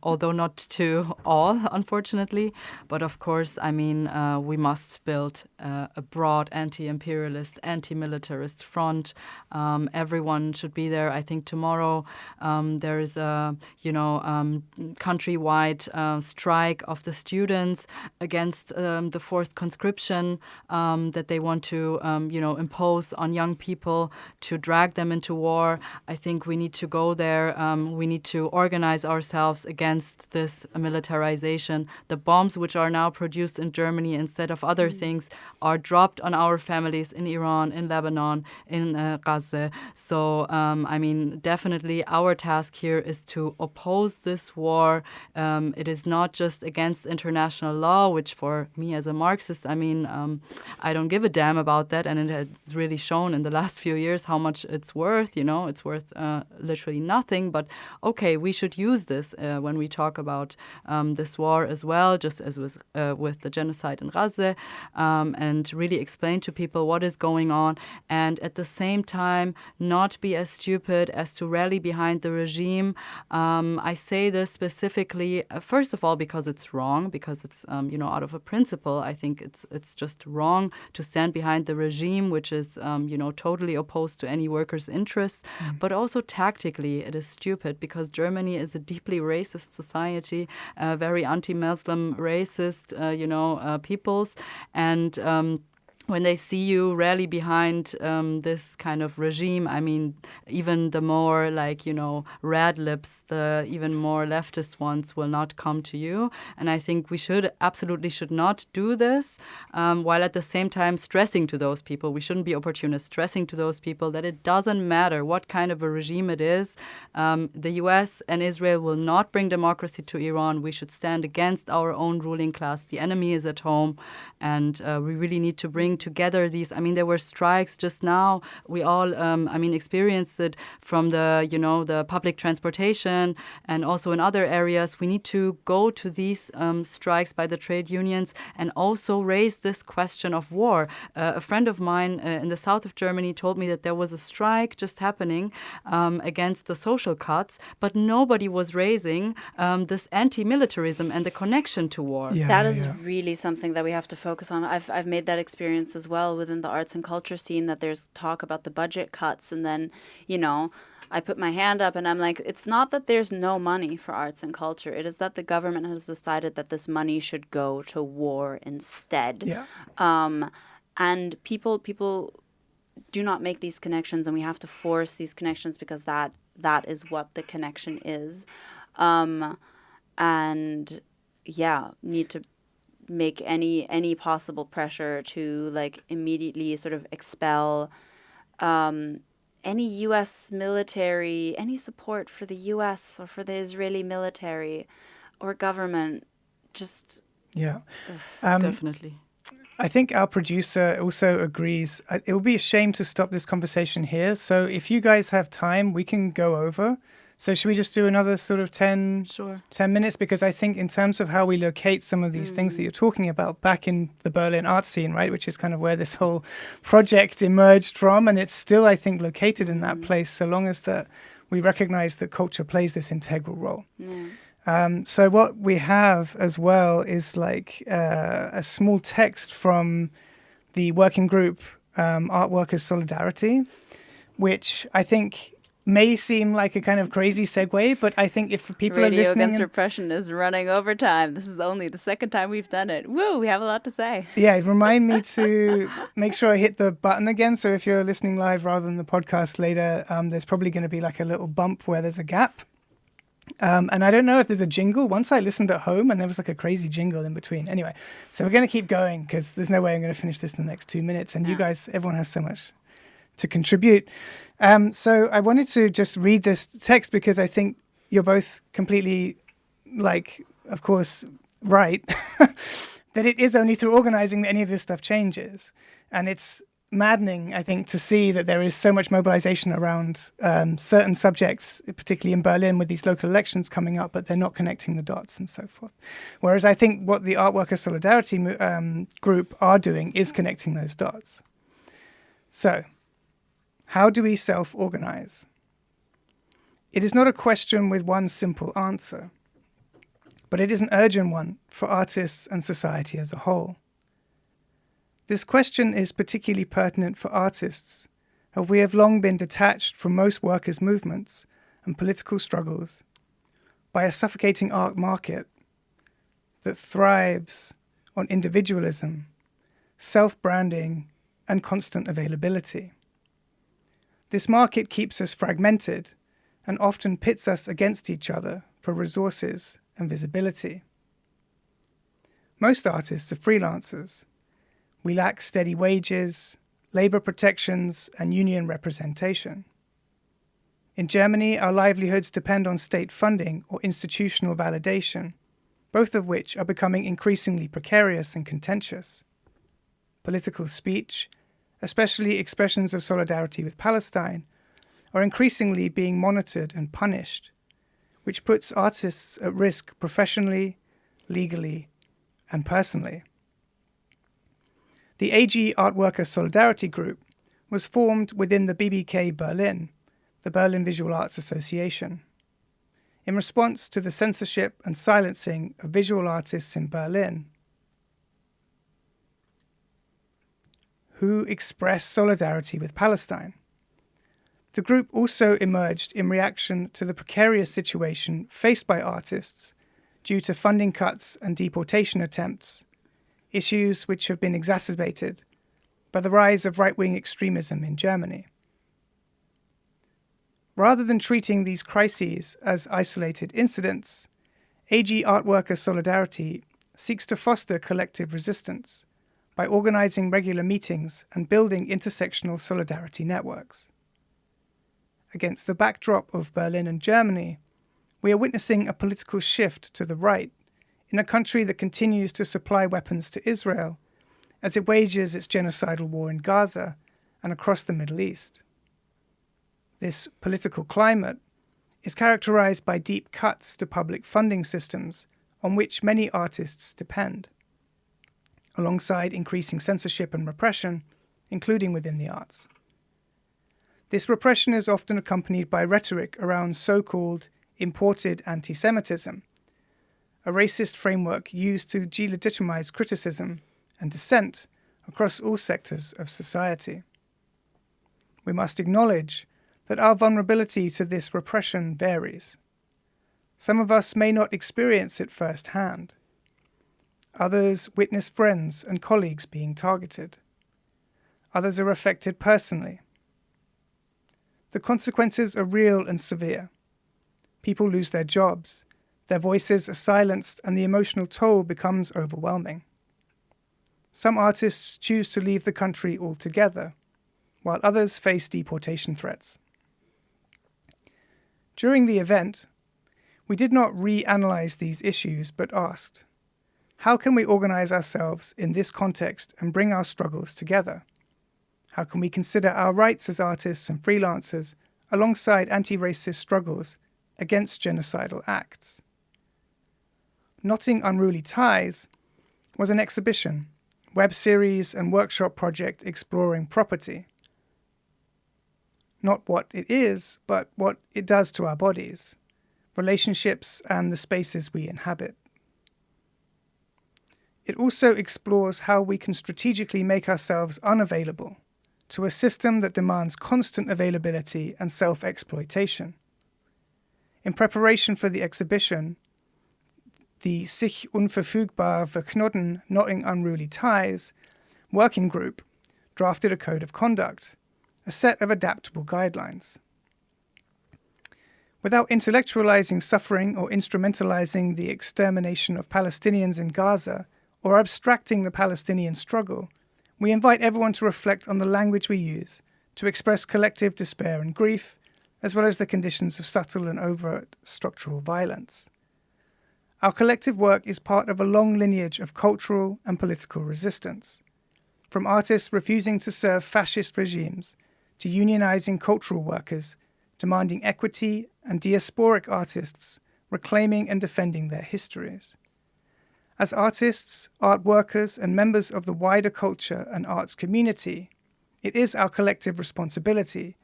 although not to all, unfortunately. But of course, I mean, we must build a broad anti-imperialist, anti-militarist front. Everyone should be there. I think tomorrow there is a, countrywide strike of the students against the forced conscription that they want to, impose on young people to drag them into war. I think we need to go there. We need to organize ourselves against this militarization. The bombs which are now produced in Germany instead of other things are dropped on our families in Iran, in Lebanon, in Gaza. So, definitely our task here is to oppose this war. It is not just against international law, which for me as a Marxist, I don't give a damn about that. And it has really shown in the last few years how much it's worth. It's worth literally nothing. But okay, we should use this when we talk about this war as well, just as with the genocide in Gaza, and really explain to people what is going on, and at the same time not be as stupid as to rally behind the regime. I say this specifically, first of all, because it's wrong, because it's out of a principle. I think it's just wrong to stand behind the regime, which is totally opposed to any workers' interests, but also tactically it is stupid because Germany is a deeply racist society, very anti-Muslim racist, peoples, and when they see you rally behind this kind of regime, I mean, even the more red lips, the even more leftist ones will not come to you. And I think we absolutely should not do this, while at the same time stressing to those people, we shouldn't be opportunists, stressing to those people that it doesn't matter what kind of a regime it is. The US and Israel will not bring democracy to Iran. We should stand against our own ruling class. The enemy is at home, and we really need to bring together these. I mean, there were strikes just now. We all, experienced it from the public transportation and also in other areas. We need to go to these strikes by the trade unions and also raise this question of war. A friend of mine in the south of Germany told me that there was a strike just happening against the social cuts, but nobody was raising this anti-militarism and the connection to war. That is really something that we have to focus on. I've made that experience as well within the arts and culture scene, that there's talk about the budget cuts, and then, I put my hand up and I'm like, it's not that there's no money for arts and culture. It is that the government has decided that this money should go to war instead. Yeah. And people do not make these connections, and we have to force these connections because that is what the connection is. Need to make any possible pressure to immediately sort of expel any U.S. military, any support for the U.S. or for the Israeli military or government. Just Definitely. I think our producer also agrees. It would be a shame to stop this conversation here. So if you guys have time, we can go over. So should we just do another sort of 10 minutes? Because I think in terms of how we locate some of these things that you're talking about back in the Berlin art scene, right, which is kind of where this whole project emerged from. And it's still, I think, located in that place, so long as that we recognize that culture plays this integral role. So what we have as well is a small text from the working group Art Workers Solidarity, which I think may seem like a kind of crazy segue, but I think if people are listening... Radio Against Repression is running overtime. This is only the second time we've done it. Woo, we have a lot to say. Yeah, remind me to make sure I hit the button again. So if you're listening live rather than the podcast later, there's probably going to be a little bump where there's a gap. And I don't know if there's a jingle. Once I listened at home and there was a crazy jingle in between. Anyway, so we're going to keep going because there's no way I'm going to finish this in the next 2 minutes. And you guys, everyone has so much to contribute. So I wanted to just read this text because I think you're both completely, of course, right, that it is only through organizing that any of this stuff changes. And it's maddening, I think, to see that there is so much mobilization around certain subjects, particularly in Berlin with these local elections coming up, but they're not connecting the dots and so forth. Whereas I think what the Art Worker Solidarity group are doing is connecting those dots. So, how do we self-organize? It is not a question with one simple answer, but it is an urgent one for artists and society as a whole. This question is particularly pertinent for artists, as we have long been detached from most workers' movements and political struggles by a suffocating art market that thrives on individualism, self-branding, and constant availability. This market keeps us fragmented and often pits us against each other for resources and visibility. Most artists are freelancers. We lack steady wages, labor protections, and union representation. In Germany, our livelihoods depend on state funding or institutional validation, both of which are becoming increasingly precarious and contentious. Political speech, especially expressions of solidarity with Palestine, are increasingly being monitored and punished, which puts artists at risk professionally, legally, and personally. The AG Art Worker Solidarity Group was formed within the BBK Berlin, the Berlin Visual Arts Association, in response to the censorship and silencing of visual artists in Berlin who express solidarity with Palestine. The group also emerged in reaction to the precarious situation faced by artists due to funding cuts and deportation attempts, issues which have been exacerbated by the rise of right-wing extremism in Germany. Rather than treating these crises as isolated incidents, AG Art Worker Solidarity seeks to foster collective resistance by organizing regular meetings and building intersectional solidarity networks. Against the backdrop of Berlin and Germany, we are witnessing a political shift to the right in a country that continues to supply weapons to Israel as it wages its genocidal war in Gaza and across the Middle East. This political climate is characterized by deep cuts to public funding systems on which many artists depend, alongside increasing censorship and repression, including within the arts. This repression is often accompanied by rhetoric around so-called imported anti-Semitism, a racist framework used to delegitimize criticism and dissent across all sectors of society. We must acknowledge that our vulnerability to this repression varies. Some of us may not experience it firsthand. Others witness friends and colleagues being targeted. Others are affected personally. The consequences are real and severe. People lose their jobs, their voices are silenced, and the emotional toll becomes overwhelming. Some artists choose to leave the country altogether, while others face deportation threats. During the event, we did not reanalyze these issues, but asked, how can we organize ourselves in this context and bring our struggles together? How can we consider our rights as artists and freelancers alongside anti-racist struggles against genocidal acts? Knotting Unruly Ties was an exhibition, web series and workshop project exploring property. Not what it is, but what it does to our bodies, relationships, and the spaces we inhabit. It also explores how we can strategically make ourselves unavailable to a system that demands constant availability and self-exploitation. In preparation for the exhibition, the Sich unverfügbar verknoten Knotting Unruly Ties working group drafted a code of conduct, a set of adaptable guidelines. Without intellectualizing suffering or instrumentalizing the extermination of Palestinians in Gaza or abstracting the Palestinian struggle, we invite everyone to reflect on the language we use to express collective despair and grief, as well as the conditions of subtle and overt structural violence. Our collective work is part of a long lineage of cultural and political resistance, from artists refusing to serve fascist regimes to unionizing cultural workers, demanding equity, and diasporic artists reclaiming and defending their histories. As artists, art workers, and members of the wider culture and arts community, it is our collective responsibility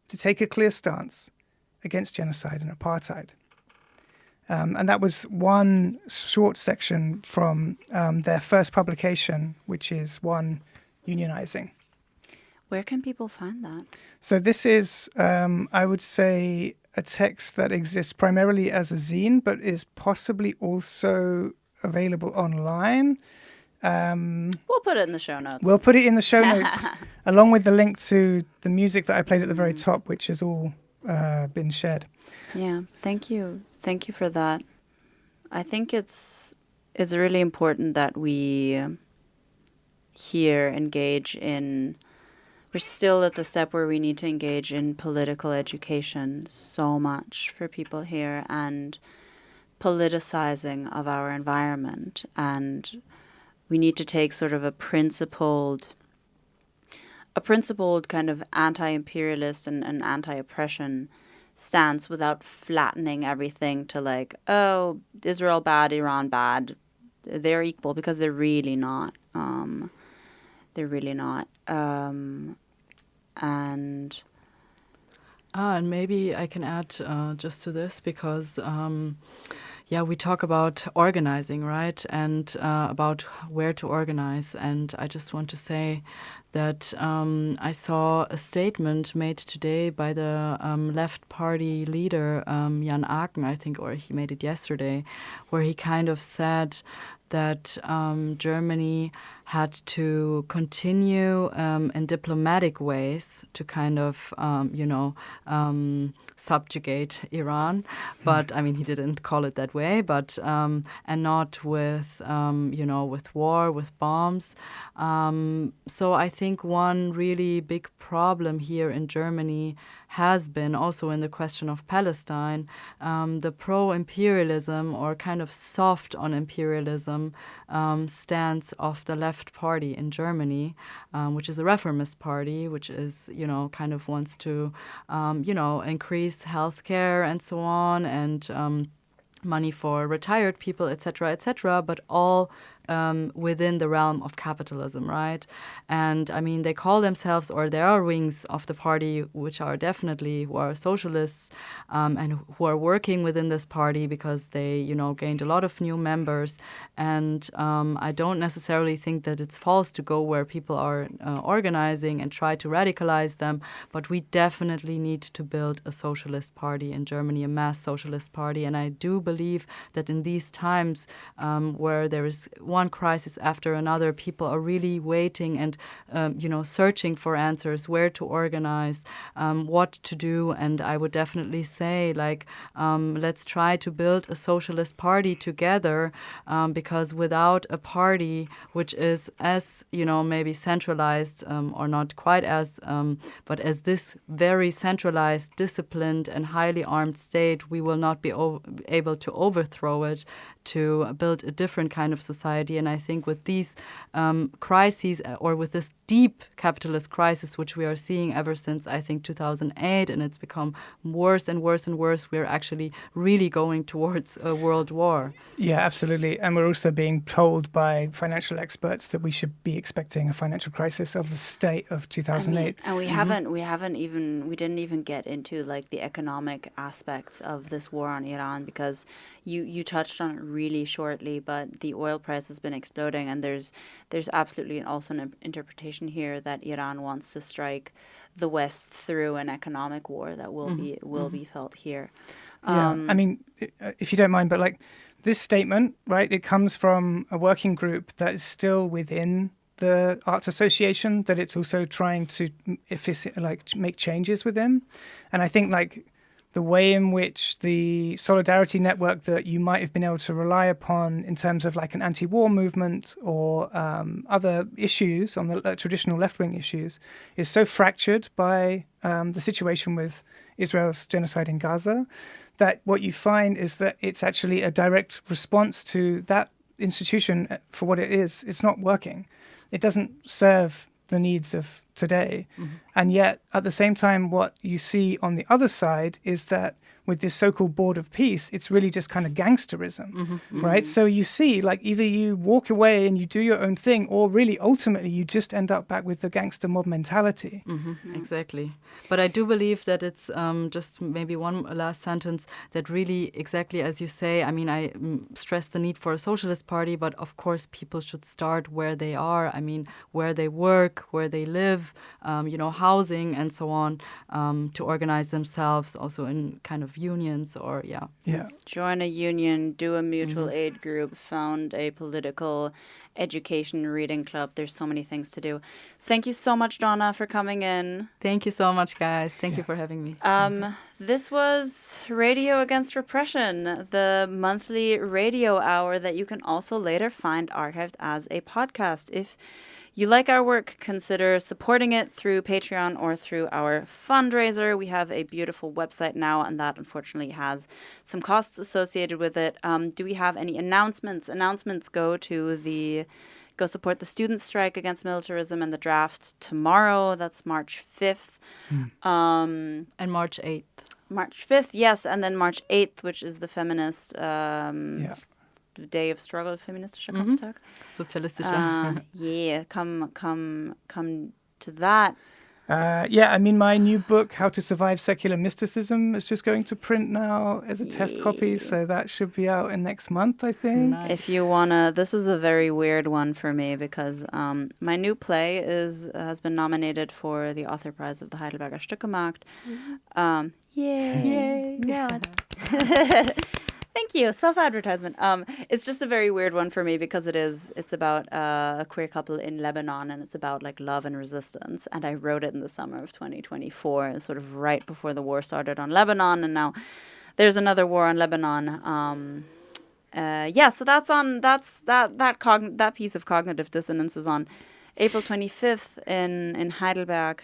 to take a clear stance against genocide and apartheid. And that was one short section from their first publication, which is One Unionizing. Where can people find that? So this is, I would say, a text that exists primarily as a zine, but is possibly also available online. We'll put it in the show notes. We'll put it in the show notes, along with the link to the music that I played at the very top, which has all been shared. Yeah, thank you. Thank you for that. I think it's really important that we here engage in... We're still at the step where we need to engage in political education so much for people here, and politicizing of our environment. And we need to take sort of a principled kind of anti-imperialist and anti-oppression stance without flattening everything to like, oh, Israel bad, Iran bad. They're equal, because they're really not. They're really not. And maybe I can add just to this, because we talk about organizing, right? And about where to organize. And I just want to say that I saw a statement made today by the left party leader, Jan Aken, I think, or he made it yesterday, where he kind of said that Germany had to continue in diplomatic ways to kind of, subjugate Iran. But, I mean, he didn't call it that way, but, and not with, with war, with bombs. So I think one really big problem here in Germany has been also in the question of Palestine, the pro-imperialism or kind of soft on imperialism stance of the left party in Germany, which is a reformist party, which is, kind of wants to, increase healthcare and so on, and money for retired people, etc., but all within the realm of capitalism, right? And I mean, they call themselves, or there are wings of the party which are definitely who are socialists and who are working within this party because they, gained a lot of new members. And I don't necessarily think that it's false to go where people are organizing and try to radicalize them, but we definitely need to build a socialist party in Germany, a mass socialist party. And I do believe that in these times where there is one crisis after another, people are really waiting and, searching for answers, where to organize, what to do. And I would definitely say, let's try to build a socialist party together, because without a party which is as, maybe centralized or not quite as, but as this very centralized, disciplined and highly armed state, we will not be able to overthrow it, to build a different kind of society. And I think with these crises, or with this deep capitalist crisis, which we are seeing ever since, I think, 2008, and it's become worse and worse and worse, we're actually really going towards a world war. Yeah, absolutely. And we're also being told by financial experts that we should be expecting a financial crisis of the state of 2008. And we didn't even get into the economic aspects of this war on Iran, because you touched on it really shortly, but the oil price has been exploding, and there's absolutely also an interpretation here that Iran wants to strike the West through an economic war that will be felt here. I mean, if you don't mind, but this statement, right, it comes from a working group that is still within the Arts Association, that it's also trying to make changes within. And I think the way in which the solidarity network that you might have been able to rely upon in terms of an anti-war movement or other issues on the traditional left-wing issues is so fractured by the situation with Israel's genocide in Gaza, that what you find is that it's actually a direct response to that institution for what it is. It's not working. It doesn't serve the needs of today. Mm-hmm. And yet, at the same time, what you see on the other side is that with this so-called board of peace, it's really just kind of gangsterism, right? So you see, either you walk away and you do your own thing, or really, ultimately, you just end up back with the gangster mob mentality. Exactly. But I do believe that it's just maybe one last sentence that really, exactly as you say, I mean, I stress the need for a socialist party, but of course, people should start where they are. I mean, where they work, where they live, housing and so on, to organize themselves also in kind of unions or join a union, do a mutual aid group, found a political education reading club. There's so many things to do. Thank you so much, Dorna, for coming in. Thank you so much, guys. Thank you for having me. This was Radio Against Repression, the monthly radio hour that you can also later find archived as a podcast. If you like our work, consider supporting it through Patreon or through our fundraiser. We have a beautiful website now, and that unfortunately has some costs associated with it. Do we have any announcements? Announcements go support the student strike against militarism and the draft tomorrow. That's March 5th. And March 8th. March 5th, yes, and then March 8th, which is the feminist Day of Struggle, feministischer Kampftag. Sozialistischer. Come to that. I mean, my new book, How to Survive Secular Mysticism, is just going to print now as a test copy, so that should be out in next month, I think. Nice. If you wanna, this is a very weird one for me because my new play has been nominated for the Author Prize of the Heidelberger Stückemarkt. Yay! Yeah. Thank you. Self-advertisement. It's just a very weird one for me because it's about a queer couple in Lebanon, and it's about like love and resistance. And I wrote it in the summer of 2024, sort of right before the war started on Lebanon, and now there's another war on Lebanon. So that piece of cognitive dissonance is on April 25th in Heidelberg.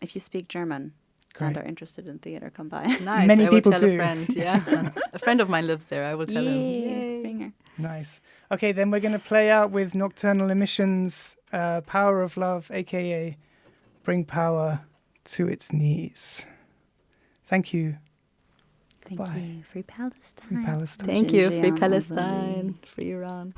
If you speak German. Great. And are interested in theater, come by. Nice. Many I will people tell do. a friend. Yeah, a friend of mine lives there. I will tell him. Yay. Bring her. Nice. Okay, then we're going to play out with Nocturnal Emissions, Power of Love, aka Bring Power to Its Knees. Thank you. Thank Bye. you. Free Palestine. Free Palestine. Thank you. Free Jinjian Palestine. Free Iran.